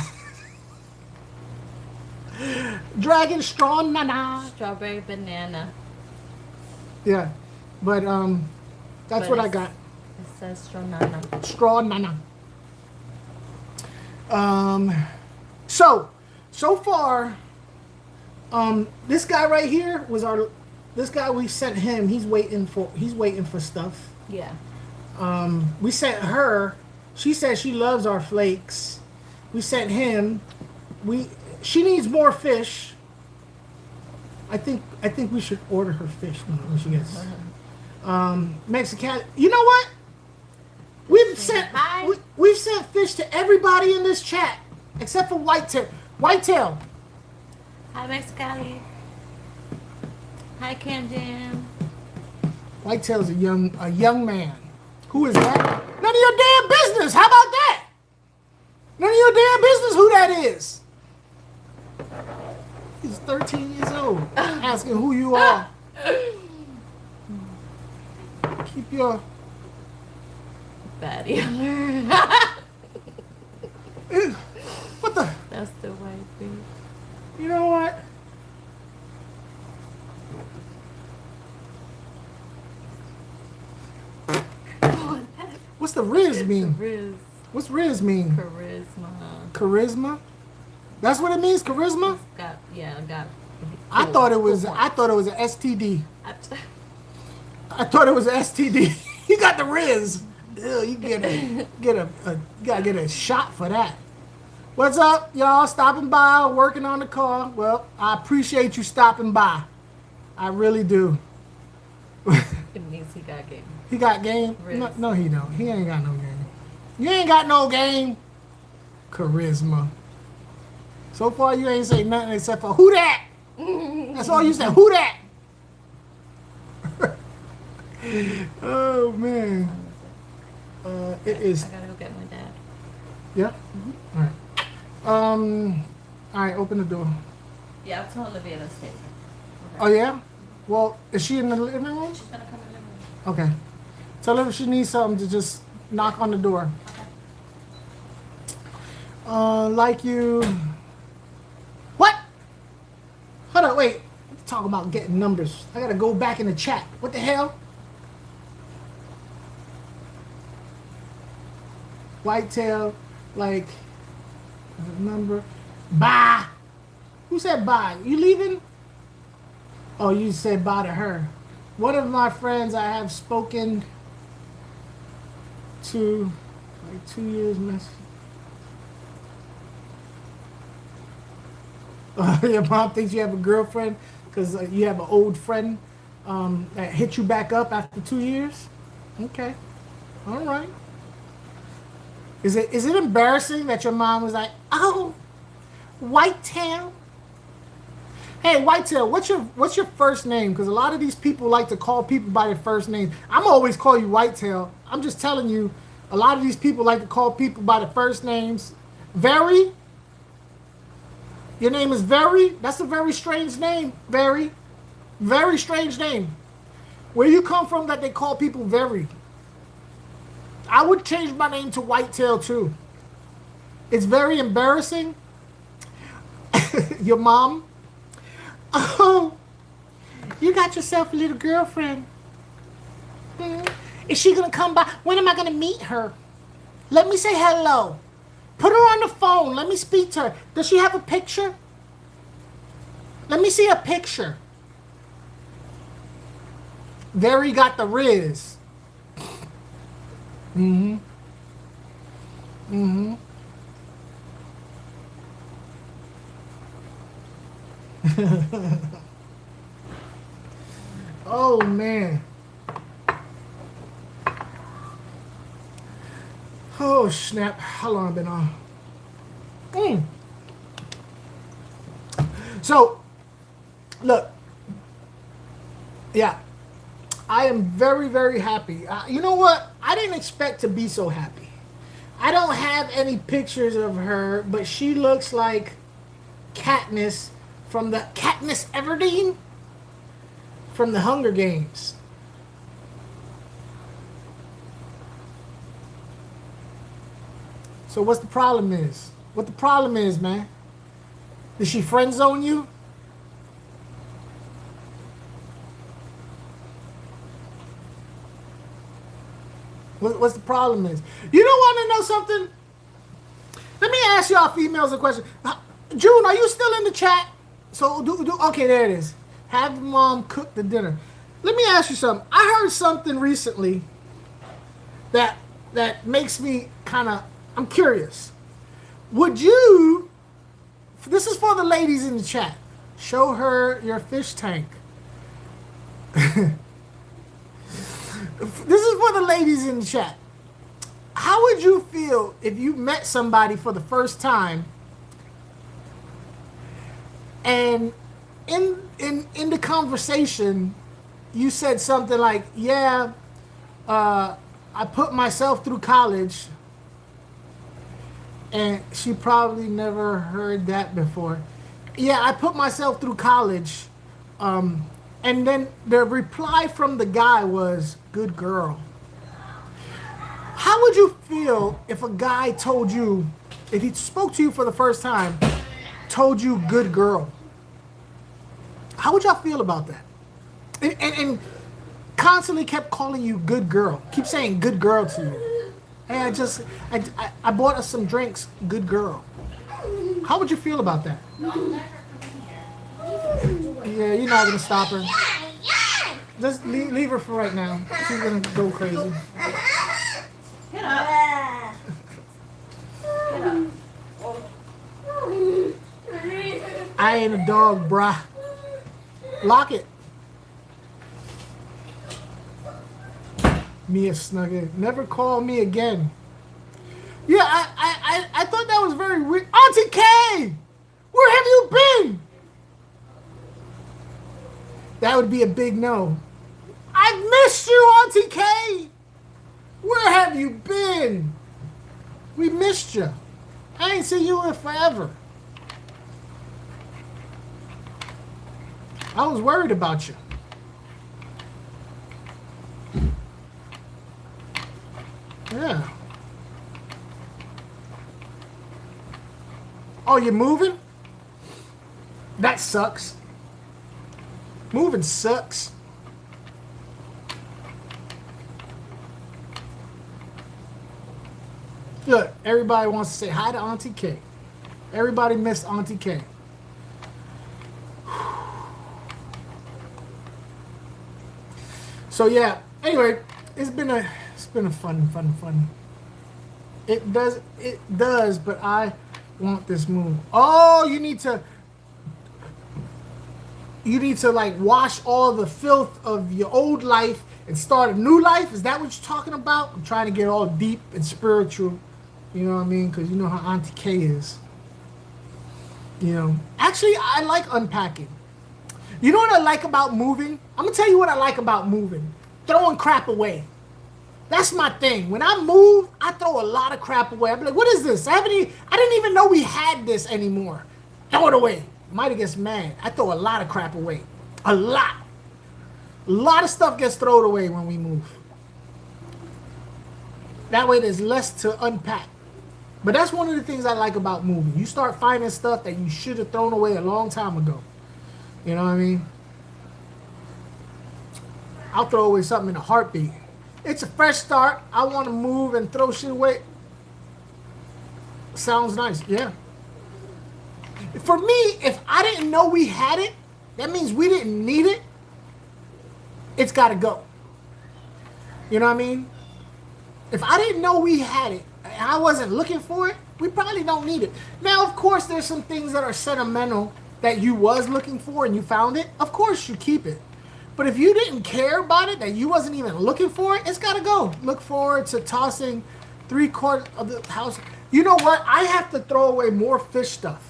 Dragon straw nana. Strawberry banana. Yeah, but that's what I got. It says straw nana. Straw nana. So far, this guy right here was this guy we sent him. He's waiting for stuff. Yeah. We sent her. She said she loves our flakes. We sent him. She needs more fish. I think we should order her fish when she gets Mexican. You know what? We've sent fish to everybody in this chat except for Whitetail. Whitetail. Hi, Mexicali. Hi, Camden. Whitetail's a young man. Who is that? None of your damn business. How about that? None of your damn business who that is. He's 13 years old. Asking who you are. Keep your Baddie. What the? That's the white thing. You know what? What's the Riz mean? Riz. What's Riz mean? Charisma. Charisma? That's what it means, charisma? I thought it was an STD. I thought it was an STD. You got the Riz. Ew, you gotta get a shot for that. What's up, y'all? Stopping by, working on the car. Well, I appreciate you stopping by. I really do. It means he got game. He got game? No, he don't. He ain't got no game. You ain't got no game. Charisma. So far, you ain't say nothing except for who that? That's all you said. Who that? Oh man. It is. I gotta go get my dad. Yeah. All right. All right. Open the door. Yeah, I'll tell Olivia to stay. Okay. Oh yeah. Well, is she in the living room? She's gonna come in the living room. Okay. Tell her if she needs something to just knock on the door. Okay. Like you. What? Hold on, wait. Talk about getting numbers. I gotta go back in the chat. What the hell? Whitetail, like, number. Bye. Who said bye? You leaving? Oh, you said bye to her. One of my friends I have spoken to, like 2 years message. Your mom thinks you have a girlfriend because you have an old friend that hit you back up after 2 years? Okay. All right. Is it embarrassing that your mom was like, oh, Whitetail? Hey, Whitetail, what's your first name? Because a lot of these people like to call people by their first name. I'm always call you Whitetail. I'm just telling you, a lot of these people like to call people by their first names. Very? Your name is Very? That's a very strange name, Very. Very strange name. Where you come from that they call people Very? I would change my name to Whitetail too. It's very embarrassing. Your mom. Oh, you got yourself a little girlfriend. Is she gonna come by? When am I gonna meet her? Let me say hello. Put her on the phone. Let me speak to her. Does she have a picture? Let me see a picture. Very got the Riz. Mm-hmm. Mm-hmm. Oh man. Oh snap. How long have I been on? So look. Yeah. I am very, very happy. You know what? I didn't expect to be so happy. I don't have any pictures of her, but she looks like Katniss from the Katniss Everdeen from the Hunger Games. So what's the problem is? What the problem is, man? Did she friend zone you? What's the problem is? You don't want to know something? Let me ask y'all females a question. June, are you still in the chat? So okay, there it is. Have mom cook the dinner. Let me ask you something. I heard something recently that makes me kind of, I'm curious. Would you, this is for the ladies in the chat, show her your fish tank. This is for the ladies in the chat. How would you feel if you met somebody for the first time and in the conversation you said something like, yeah, I put myself through college, and she probably never heard that before. Yeah, I put myself through college, and then the reply from the guy was, good girl. How would you feel if a guy told you, if he spoke to you for the first time, told you good girl? How would y'all feel about that? And constantly kept calling you good girl. Keep saying good girl to you. Hey, I bought us some drinks, good girl. How would you feel about that? Yeah, you're not gonna stop her. Just leave her for right now. She's gonna go crazy. Get up. Get up. I ain't a dog, bruh. Lock it. Mia snuck in. Never call me again. Yeah, I thought that was very weird. Auntie K! Where have you been? That would be a big no. I missed you, Auntie K! Where have you been? We missed you. I ain't seen you in forever. I was worried about you. Yeah. Oh, you're moving? That sucks. Moving sucks. Look, everybody wants to say hi to Auntie K. Everybody missed Auntie K. So yeah, anyway, it's been a fun. It does, but I want this move. Oh, you need to like wash all the filth of your old life and start a new life. Is that what you're talking about? I'm trying to get all deep and spiritual. You know what I mean? Because you know how Auntie K is. You know, actually, I like unpacking. You know what I like about moving? I'm going to tell you what I like about moving. Throwing crap away. That's my thing. When I move, I throw a lot of crap away. I'm like, what is this? I didn't even know we had this anymore. Throw it away. Might have gets mad. I throw a lot of crap away. A lot. A lot of stuff gets thrown away when we move. That way there's less to unpack. But that's one of the things I like about moving. You start finding stuff that you should have thrown away a long time ago. You know what I mean? I'll throw away something in a heartbeat. It's a fresh start. I want to move and throw shit away. Sounds nice. Yeah. For me, if I didn't know we had it, that means we didn't need it. It's got to go. You know what I mean? If I didn't know we had it and I wasn't looking for it, we probably don't need it. Now, of course, there's some things that are sentimental that you was looking for and you found it. Of course, you keep it. But if you didn't care about it, that you wasn't even looking for it, it's got to go. Look forward to tossing 3/4 of the house. You know what? I have to throw away more fish stuff.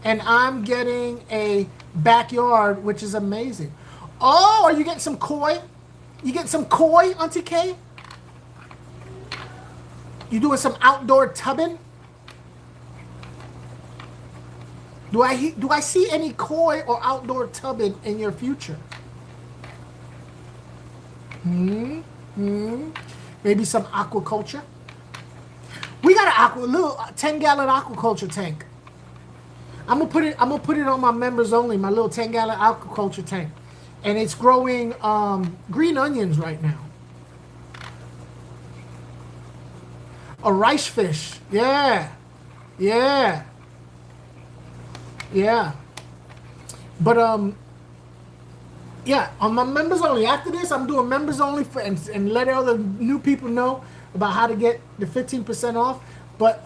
And I'm getting a backyard, which is amazing. Oh, are you getting some koi? You get some koi, Auntie K? You doing some outdoor tubbing? Do I see any koi or outdoor tubbing in your future? Maybe some aquaculture. We got a little 10-gallon aquaculture tank. I'm gonna put it on my members only. My little 10-gallon aquaculture tank, and it's growing green onions right now. A rice fish, yeah. But yeah, on my members only. After this, I'm doing members only and let other new people know about how to get the 15% off. But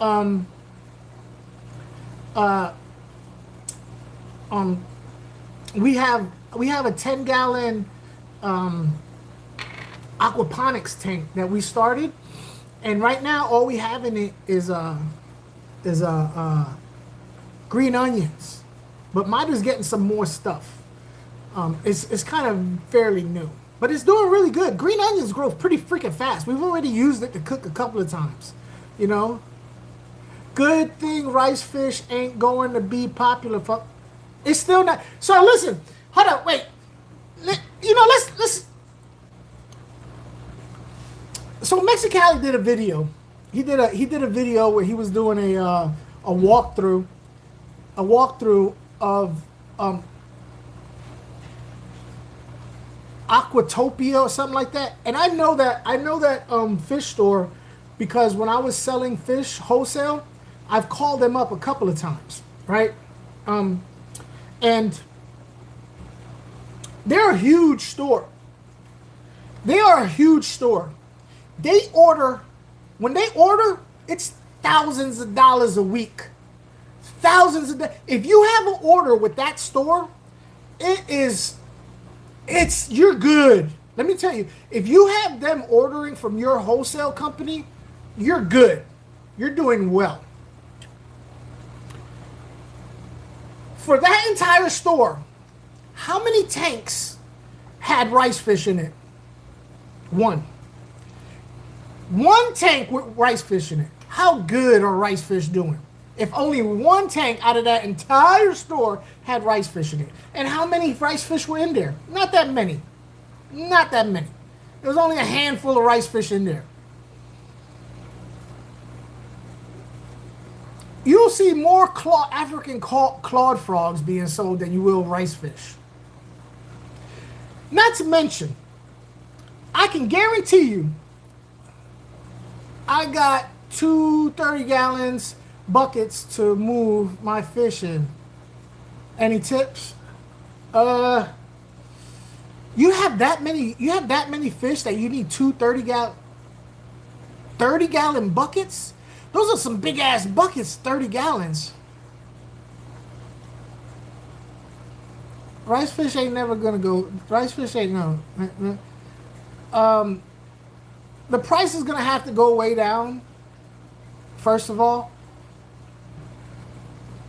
we have a 10-gallon aquaponics tank that we started, and right now all we have in it is green onions. But mine is getting some more stuff. It's kind of fairly new, but it's doing really good. Green onions grow pretty freaking fast. We've already used it to cook a couple of times, you know. Good thing rice fish ain't going to be popular for. It's still not. So listen, hold up, wait. You know, let's. So Mexicali did a video. He did a video where he was doing a walkthrough of Aquatopia or something like that. And I know that fish store because when I was selling fish wholesale, I've called them up a couple of times, right? And they're a huge store. They are a huge store. When they order, it's thousands of dollars a week. Thousands of dollars. If you have an order with that store, you're good. Let me tell you, if you have them ordering from your wholesale company, you're good. You're doing well. For that entire store, how many tanks had rice fish in it? One tank with rice fish in it. How good are rice fish doing? If only one tank out of that entire store had rice fish in it. And how many rice fish were in there? Not that many. Not that many. There was only a handful of rice fish in there. You'll see more African clawed frogs being sold than you will rice fish. Not to mention, I can guarantee you, I got 2 30-gallons buckets to move my fish in. Any tips? You have that many fish that you need 2 30-gallon buckets? Those are some big ass buckets, 30 gallons. Rice fish ain't never gonna go. Rice fish ain't no. The price is gonna have to go way down, first of all.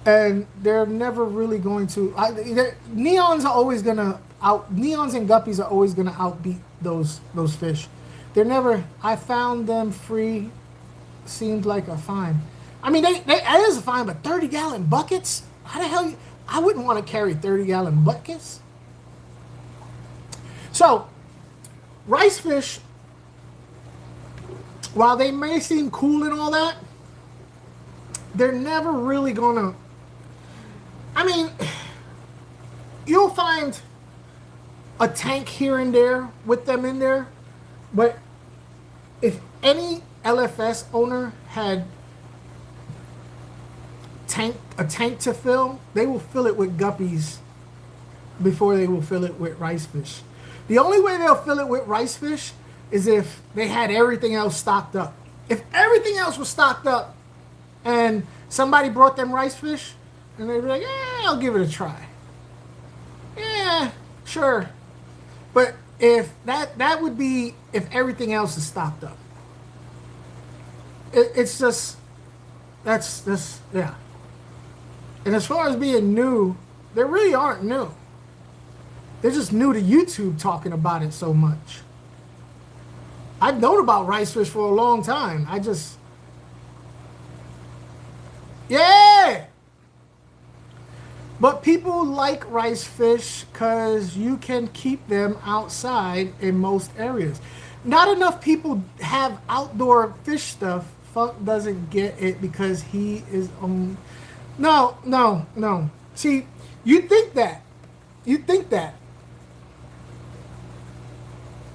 And they're never really going to. Neons and guppies are always gonna outbeat those fish. They're never. I found them free. Seemed like a fine. I mean, it is a fine, but 30-gallon buckets? How the hell? I wouldn't want to carry 30-gallon buckets. So, rice fish, while they may seem cool and all that, they're never really gonna. I mean, you'll find a tank here and there with them in there, but if any LFS owner had a tank to fill, they will fill it with guppies before they will fill it with rice fish. The only way they'll fill it with rice fish is if they had everything else stocked up. If everything else was stocked up and somebody brought them rice fish, and they'd be like, yeah, I'll give it a try. Yeah, sure. But if that would be if everything else is stocked up. It's just, yeah. And as far as being new, they really aren't new. They're just new to YouTube talking about it so much. I've known about rice fish for a long time. Yeah! But people like rice fish because you can keep them outside in most areas. Not enough people have outdoor fish stuff. Funk doesn't get it because he is on. No. See, you think that.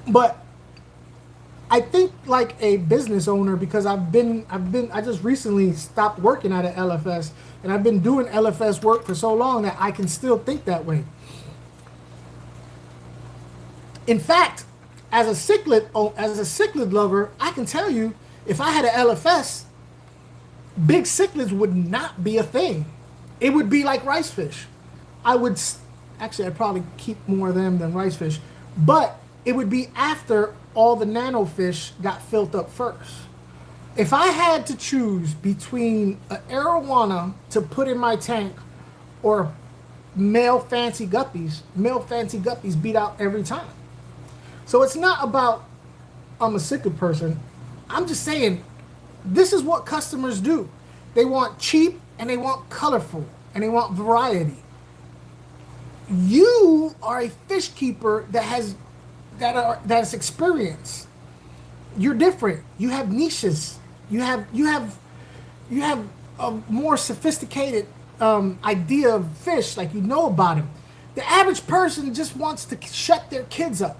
But I think like a business owner, because I just recently stopped working at an LFS, and I've been doing LFS work for so long that I can still think that way. In fact, as a cichlid lover, I can tell you, if I had an LFS, big cichlids would not be a thing. It would be like rice fish. I'd probably keep more of them than rice fish, but it would be after all the nano fish got filled up first. If I had to choose between an arowana to put in my tank or male fancy guppies beat out every time. So it's not about I'm a cichlid person. I'm just saying this is what customers do. They want cheap and they want colorful and they want variety. You are a fish keeper that's experience. You're different. You have niches. You have a more sophisticated idea of fish, like you know about them. The average person just wants to shut their kids up.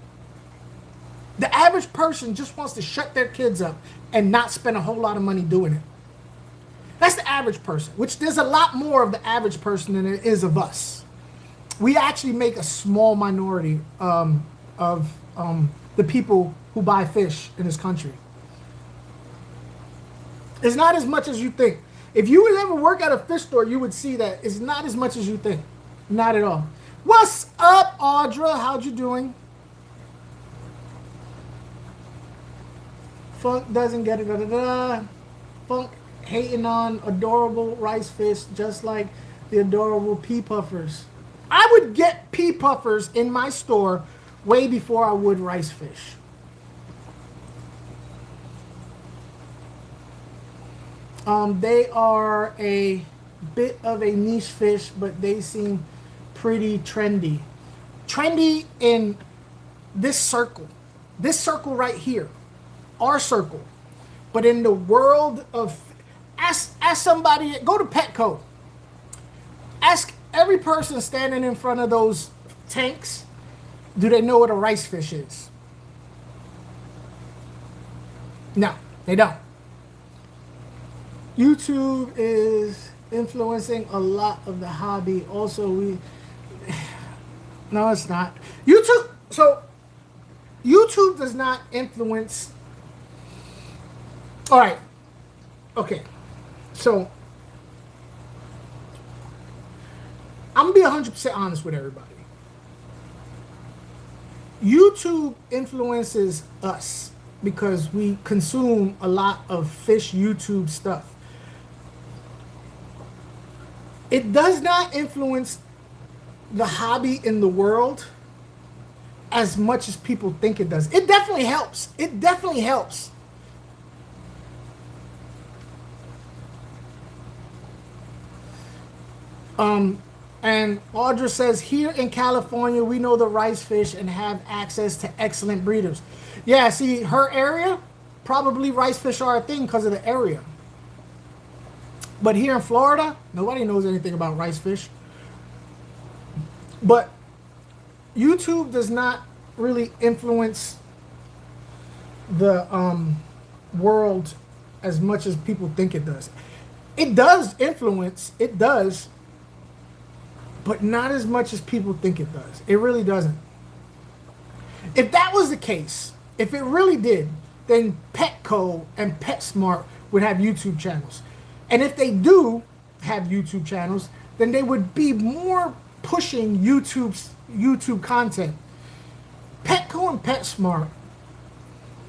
The average person just wants to shut their kids up and not spend a whole lot of money doing it. That's the average person, which there's a lot more of the average person than there is of us. We actually make a small minority of the people who buy fish in this country. It's not as much as you think. If you would ever work at a fish store, you would see that it's not as much as you think. Not at all. What's up, Audra? How'd you doing? Funk doesn't get it. Funk hating on adorable rice fish just like the adorable pea puffers. I would get pea puffers in my store way before I would rice fish. They are a bit of a niche fish, but they seem pretty trendy. Trendy in this circle right here, our circle. But in the world of, ask somebody, go to Petco. Ask every person standing in front of those tanks, do they know what a rice fish is? No, they don't. YouTube is influencing a lot of the hobby. Also, no, it's not. YouTube does not influence. All right. Okay. So, I'm going to be 100% honest with everybody. YouTube influences us because we consume a lot of fish YouTube stuff. It does not influence the hobby in the world as much as people think it does. It definitely helps. It definitely helps. And Audra says, here in California, we know the rice fish and have access to excellent breeders. Yeah, see, her area, probably rice fish are a thing because of the area. But here in Florida, nobody knows anything about rice fish. But YouTube does not really influence the world as much as people think it does. It does influence, it does, but not as much as people think it does. It really doesn't. If that was the case, if it really did, then Petco and PetSmart would have YouTube channels. And if they do have YouTube channels, then they would be more pushing YouTube content. Petco and PetSmart,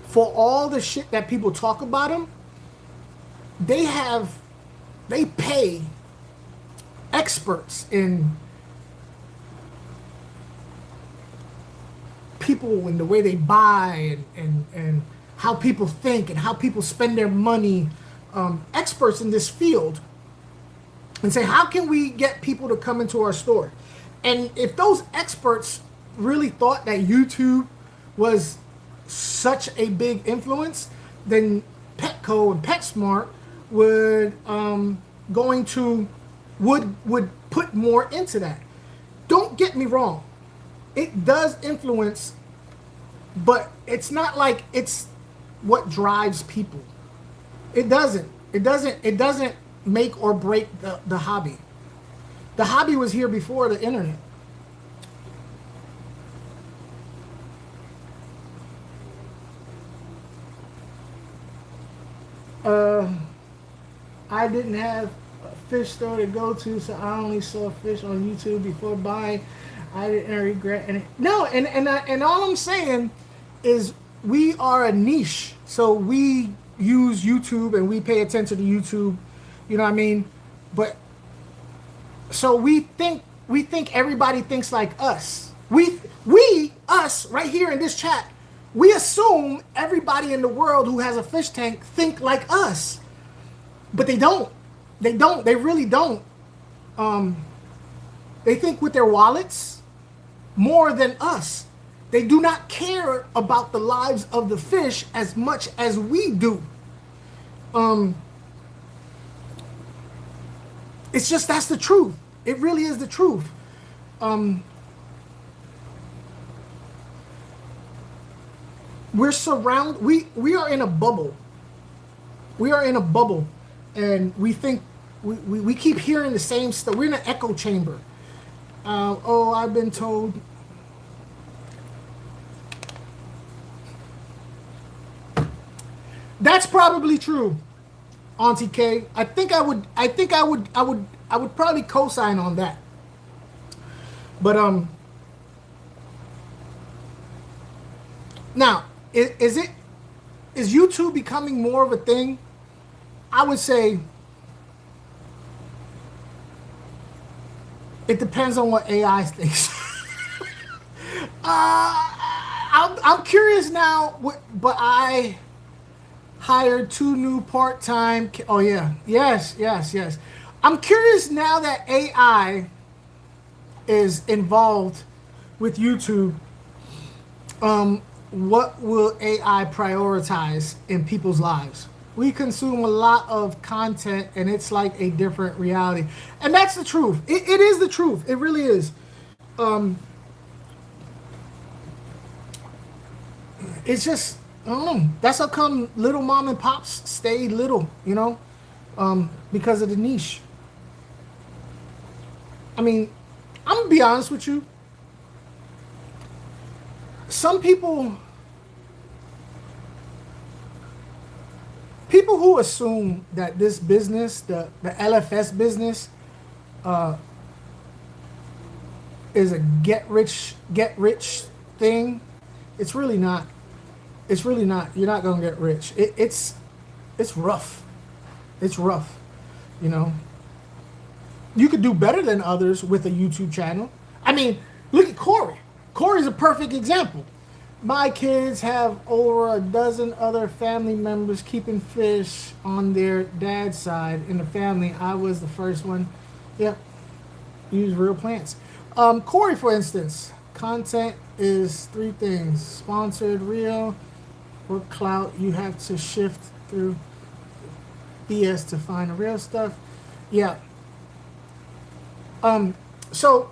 for all the shit that people talk about them, they pay experts in people and the way they buy and how people think and how people spend their money, experts in this field, and say, how can we get people to come into our store? And if those experts really thought that YouTube was such a big influence, then Petco and PetSmart would would put more into that. Don't get me wrong, it does influence, but it's not like it's what drives people. It doesn't make or break the hobby. The hobby was here before the internet. I didn't have a fish store to go to, so I only saw fish on YouTube before buying. I didn't regret any. No, and all I'm saying is we are a niche, so we use YouTube and we pay attention to YouTube. You know what I mean? But so we think everybody thinks like us. Us right here in this chat, we assume everybody in the world who has a fish tank think like us. But they don't. They don't. They really don't. They think with their wallets more than us. They do not care about the lives of the fish as much as we do. It's just, that's the truth. It really is the truth. We're surrounded. We are in a bubble. We are in a bubble, and we think we keep hearing the same stuff. We're in an echo chamber. Oh, I've been told. That's probably true, Auntie K. I think I would probably co-sign on that. But now is YouTube becoming more of a thing? I would say it depends on what AI thinks. I'm curious now, but I hired 2 new part-time. Oh yeah, yes. I'm curious now that AI is involved with YouTube. What will AI prioritize in people's lives? We consume a lot of content, and it's like a different reality, and that's the truth. It is the truth. It really is. It's just, I don't know. That's how come little mom and pops stay little, because of the niche. I mean, I'm gonna be honest with you. Some people who assume that this business, the LFS business, is a get rich thing, it's really not. It's really not. You're not gonna get rich. It's rough. It's rough. You could do better than others with a YouTube channel. I mean, look at Corey. Corey's a perfect example. My kids have over a dozen other family members keeping fish on their dad's side in the family. I was the first one. Yep. Use real plants. Corey, for instance, content is 3 things: sponsored, real, or clout. You have to shift through BS to find the real stuff. Yeah. So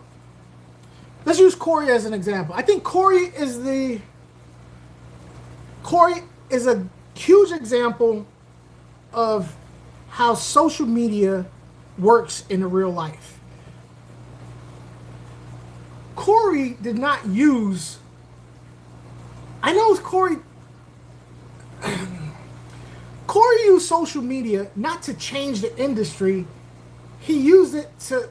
let's use Corey as an example. I think Corey is a huge example of how social media works in real life. Corey did not use. I know Corey used social media not to change the industry. He used it to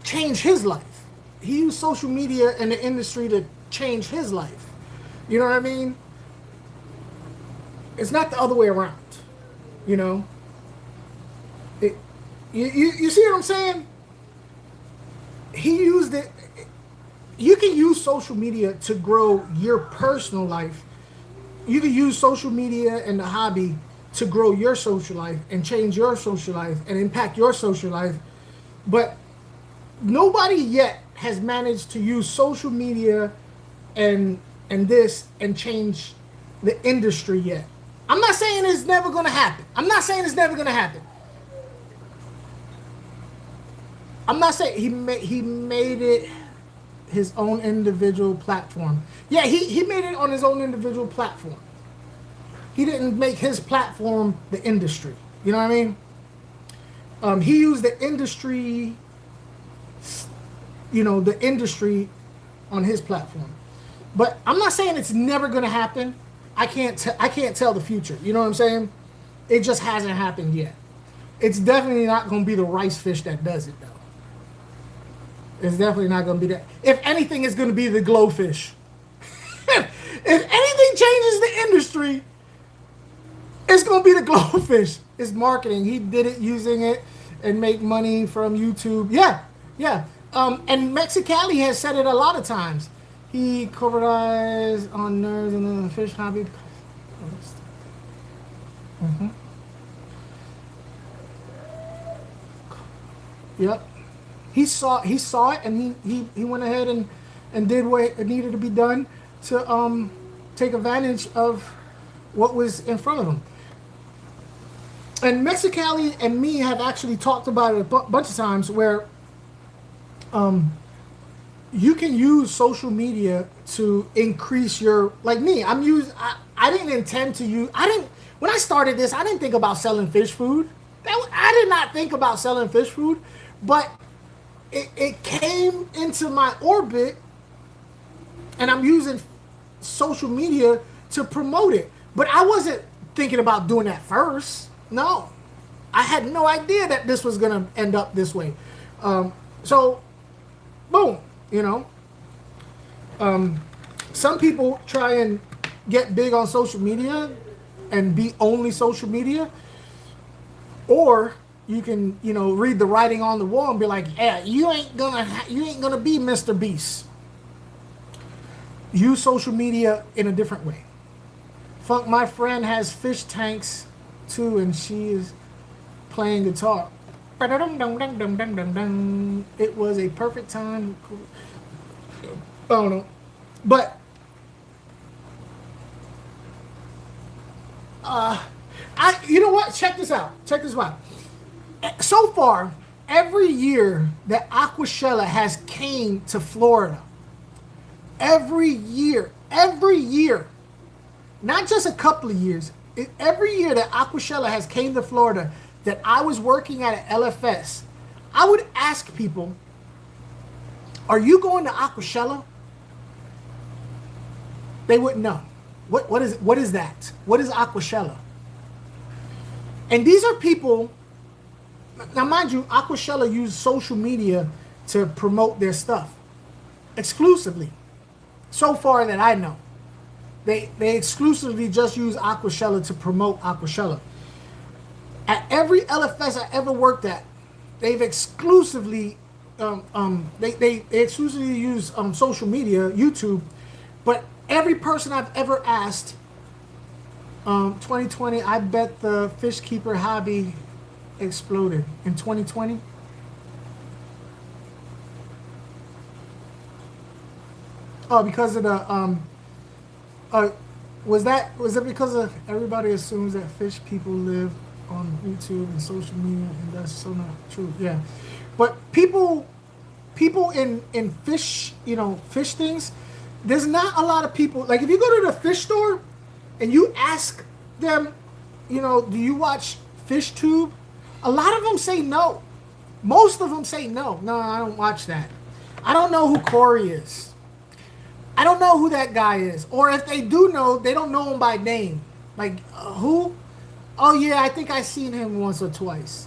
change his life. He used social media and the industry to change his life. You know what I mean? It's not the other way around. You see what I'm saying? He used it. You can use social media to grow your personal life you can use social media and the hobby to grow your social life and change your social life and impact your social life. But nobody yet has managed to use social media and this and change the industry yet. I'm not saying it's never going to happen. I'm not saying it's never going to happen. I'm not saying he made it his own individual platform. Yeah, he made it on his own individual platform. He didn't make his platform the industry. You know what I mean? He used the industry, the industry on his platform. But I'm not saying it's never going to happen. I can't tell the future. You know what I'm saying? It just hasn't happened yet. It's definitely not going to be the rice fish that does it, though. It's definitely not going to be that. If anything, it's going to be the glowfish. If anything changes the industry, it's going to be the glowfish. It's marketing. He did it using it and make money from YouTube. Yeah. And Mexicali has said it a lot of times. He covered eyes on nerves in the fish hobby. Mm-hmm. Yep. He saw it, and he went ahead and did what needed to be done to take advantage of what was in front of him. And Mexicali and me have actually talked about it a bunch of times where you can use social media to increase your, like me, I didn't intend to use, when I started this, I didn't think about selling fish food. I did not think about selling fish food, but it came into my orbit, and I'm using social media to promote it. But I wasn't thinking about doing that first. No, I had no idea that this was going to end up this way. So, boom, some people try and get big on social media and be only social media, or you can, read the writing on the wall and be like, yeah, you ain't gonna be Mr. Beast. Use social media in a different way. Funk, my friend, has fish tanks too, and she is playing guitar. It was a perfect time. I don't know, but you know what? Check this out. So far, every year that Aquashella has came to Florida, every year, not just a couple of years, every year that Aquashella has came to Florida, that I was working at an LFS, I would ask people, are you going to Aquashella? They wouldn't know. What is that? What is Aquashella? And these are people. Now, mind you, Aquashella use social media to promote their stuff exclusively. So far that I know, they exclusively just use Aquashella to promote Aquashella. At every LFS I ever worked at, they've exclusively they exclusively use social media, YouTube. But every person I've ever asked, 2020, I bet the fishkeeper hobby exploded in 2020. Oh, because of the was it because of everybody assumes that fish people live on YouTube and social media, and that's so not true. Yeah, but people in fish, fish things, there's not a lot of people. Like if you go to the fish store and you ask them, do you watch FishTube? A lot of them say no. Most of them say no. No, I don't watch that. I don't know who Corey is. I don't know who that guy is. Or if they do know, they don't know him by name. Like, who? Oh, yeah, I think I've seen him once or twice.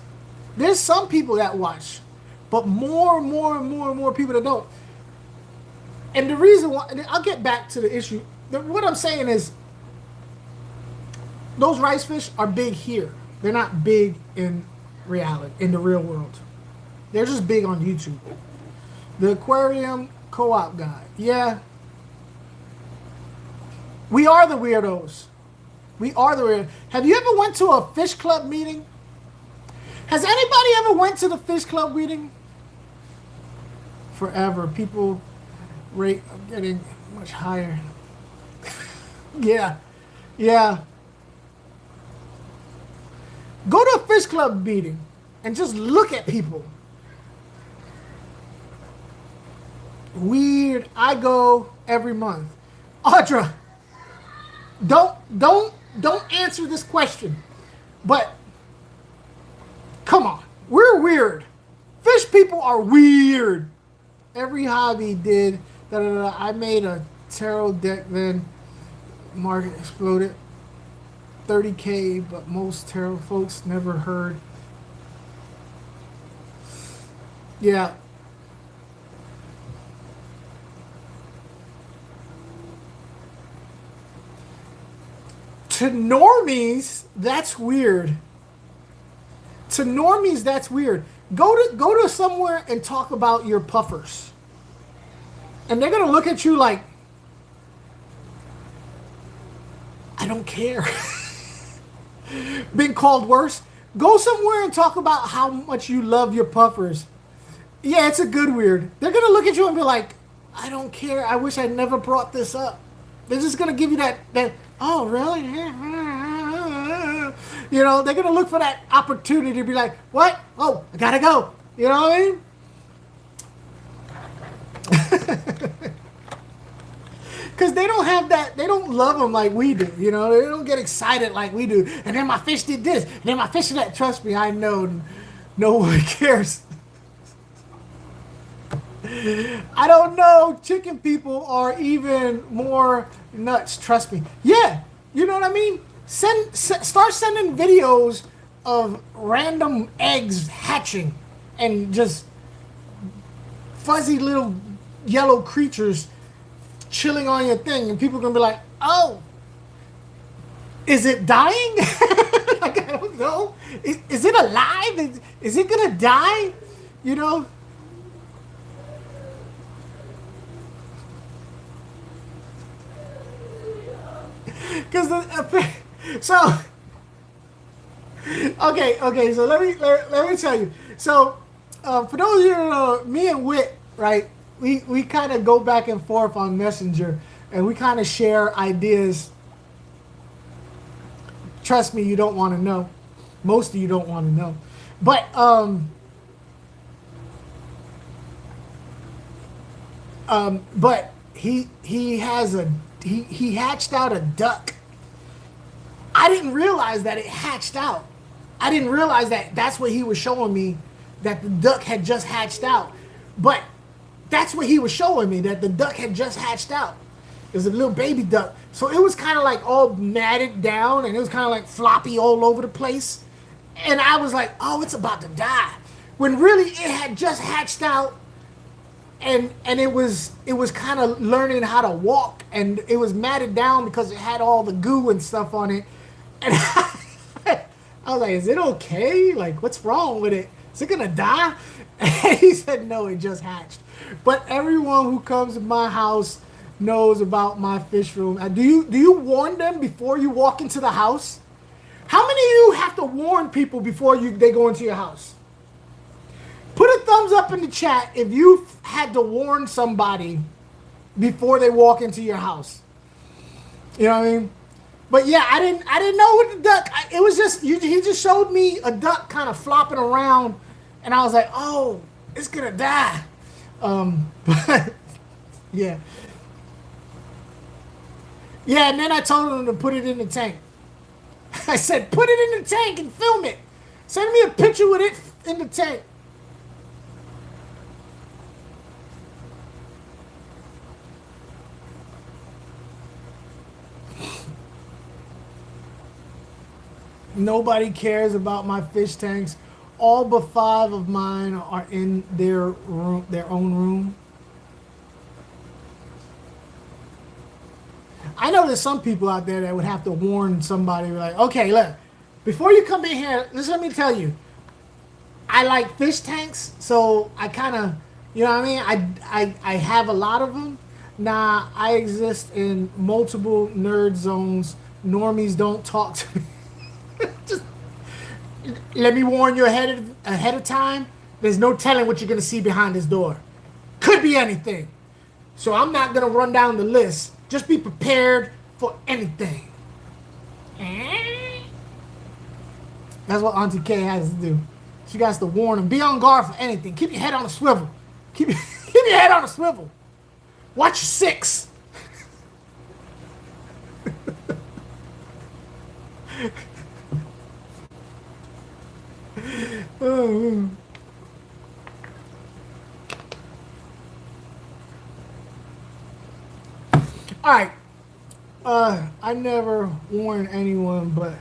There's some people that watch, but more people that don't. And the reason why, I'll get back to the issue. What I'm saying is, those rice fish are big here. They're not big in reality, in the real world. They're just big on YouTube. The aquarium co-op guy. Yeah. We are the weirdos. We are the weirdos. Have you ever went to a fish club meeting? Has anybody ever went to the fish club meeting? Forever. People rate of getting much higher. Yeah. Yeah. Go to a fish club meeting and just look at people. Weird. I go every month. Audra, don't answer this question. But come on. We're weird. Fish people are weird. Every hobby did. I made a tarot deck then. Market exploded. 30K, but most tarot folks never heard. Yeah. To normies, that's weird. To normies, that's weird. Go to somewhere and talk about your puffers. And they're gonna look at you like, I don't care. Been called worse. Go somewhere and talk about how much you love your puffers. Yeah, it's a good weird. They're gonna look at you and be like, I don't care. I wish I never brought this up. They're just gonna give you that oh really? You know, they're gonna look for that opportunity to be like, what? Oh, I gotta go. You know what I mean? Because they don't have that, they don't love them like we do, you know? They don't get excited like we do. And then my fish did this, and then my fish did that. Trust me, I know no one cares. I don't know, chicken people are even more nuts, trust me. Yeah, you know what I mean? Start sending videos of random eggs hatching and just fuzzy little yellow creatures chilling on your thing, and people are gonna be like, oh, is it dying? Like, I don't know. Is it alive? Is it gonna die? You know? Because so okay, so let me tell you. So for those of you who know, me and Wit, right? We kind of go back and forth on Messenger, and we kind of share ideas. Trust me, you don't want to know. Most of you don't want to know. But but he hatched out a duck. I didn't realize that it hatched out. I didn't realize that that's what he was showing me, that the duck had just hatched out. But that's what he was showing me, that the duck had just hatched out. It was a little baby duck. So it was kind of like all matted down, and it was kind of like floppy all over the place. And I was like, oh, it's about to die. When really it had just hatched out, and it was kind of learning how to walk, and it was matted down because it had all the goo and stuff on it. And I was like, is it okay? Like, what's wrong with it? Is it gonna die? And he said, no, it just hatched. But everyone who comes to my house knows about my fish room. Do you warn them before you walk into the house? How many of you have to warn people before they go into your house? Put a thumbs up in the chat if you've had to warn somebody before they walk into your house. You know what I mean? But yeah, I didn't know what the duck. It was just he just showed me a duck kind of flopping around, and I was like, oh, it's gonna die. But yeah. Yeah, and then I told him to put it in the tank. I said, put it in the tank and film it. Send me a picture with it in the tank. Nobody cares about my fish tanks. All but 5 of mine are in their room, their own room. I know there's some people out there that would have to warn somebody, like, okay, look, before you come in here, let me tell you, I like fish tanks, so I kind of, you know what I mean? I have a lot of them, Nah, I exist in multiple nerd zones. Normies don't talk to me. Just let me warn you ahead of time. There's no telling what you're gonna see behind this door. Could be anything. So I'm not gonna run down the list. Just be prepared for anything. That's what Auntie K has to do. She got to warn them. Be on guard for anything. Keep your head on a swivel. Keep your head on a swivel. Watch your six. Oh. All right. I never warn anyone, but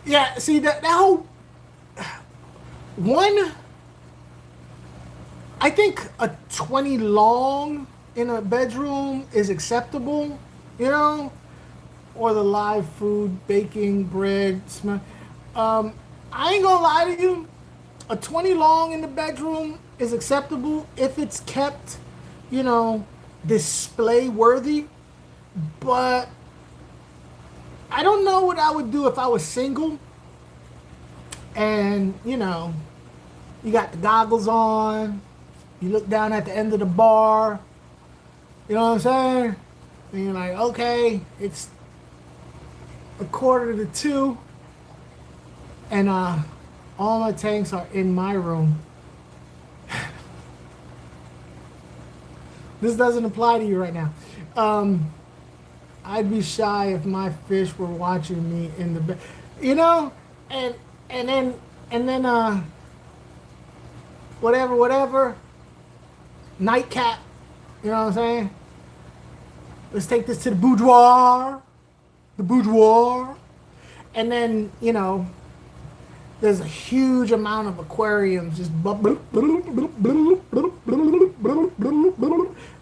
yeah. See that whole one. I think a 20 long in a bedroom is acceptable, you know, or the live food, baking, bread, smell. I ain't gonna lie to you. A 20 long in the bedroom is acceptable if it's kept, you know, display worthy. But I don't know what I would do if I was single and, you know, you got the goggles on, you look down at the end of the bar, you know what I'm saying? And you're like, okay, it's 1:45, and all my tanks are in my room. This doesn't apply to you right now. I'd be shy if my fish were watching me in the bed, you know, and then whatever, nightcap, you know what I'm saying? Let's take this to the boudoir, and then, you know, there's a huge amount of aquariums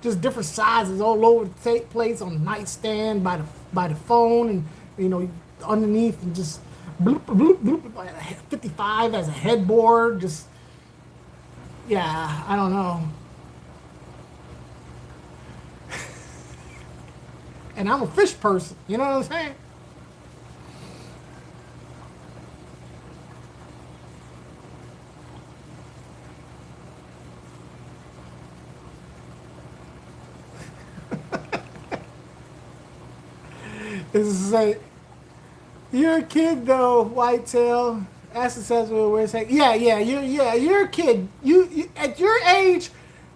just different sizes all over the place on the nightstand by the phone, and you know, underneath, and just 55 as a headboard. Just, yeah, I don't know. And I'm a fish person, you know what I'm saying? This is like, you're a kid though, Whitetail. Acid says we're saying, yeah, you're a kid. You at your age,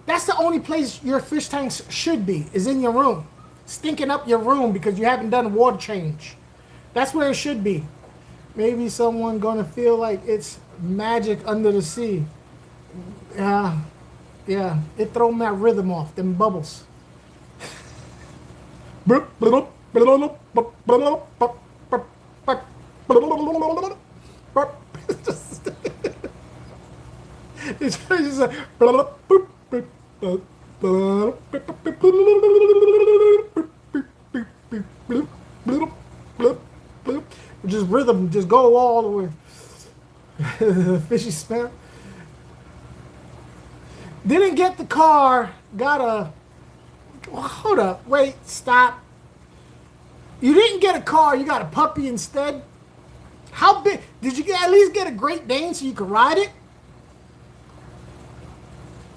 that's the only place your fish tanks should be, is in your room, stinking up your room because you haven't done a water change. That's where it should be. Maybe someone gonna feel like it's magic under the sea. Yeah, it throw my rhythm off, them bubbles. It's just like, just rhythm, just go all the way. Fishy smell. Didn't get the car, got a, hold up, wait, stop. You didn't get a car, you got a puppy instead? How big? Did you at least get a Great Dane so you could ride it?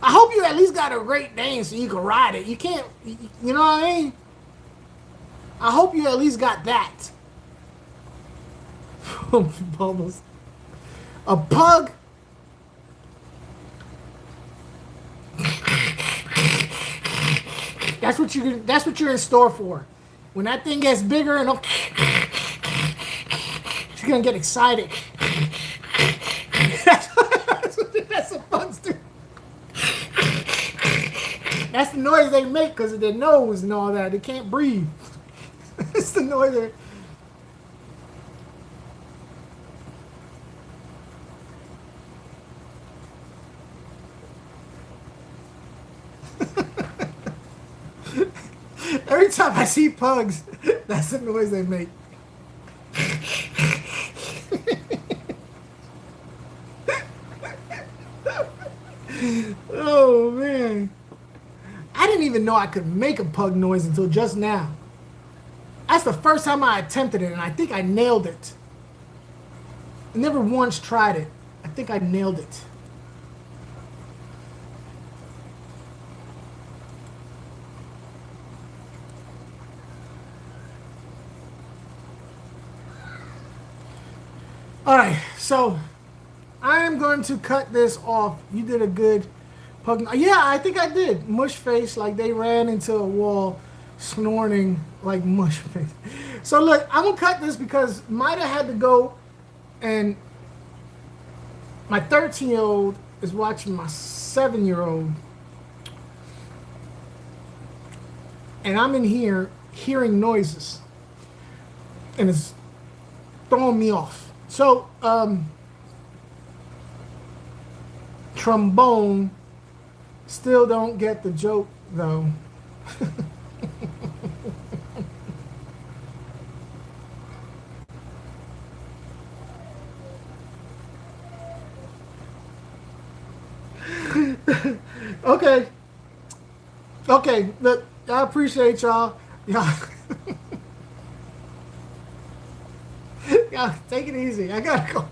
I hope you at least got a Great Dane so you could ride it. You can't, you know what I mean? I hope you at least got that. Bubbles. A pug? That's what you're in store for. When that thing gets bigger and she's gonna get excited. That's what bugs do. That's the noise they make because of their nose and all that. They can't breathe. It's the noise they... Every time I see pugs, that's the noise they make. even know I could make a pug noise until just now. That's the first time I attempted it, and I think I nailed it. I never once tried it. I think I nailed it. Alright, so I am going to cut this off. You did a good pug. Yeah, I think I did. Mush face, like they ran into a wall, snoring like mush face. So look, I'm going to cut this because Mida had to go, and my 13-year-old is watching my 7-year-old. And I'm in here hearing noises. And it's throwing me off. So, trombone, still don't get the joke, though. Okay. Okay, look, I appreciate y'all. Y'all. Yeah, take it easy. I gotta go.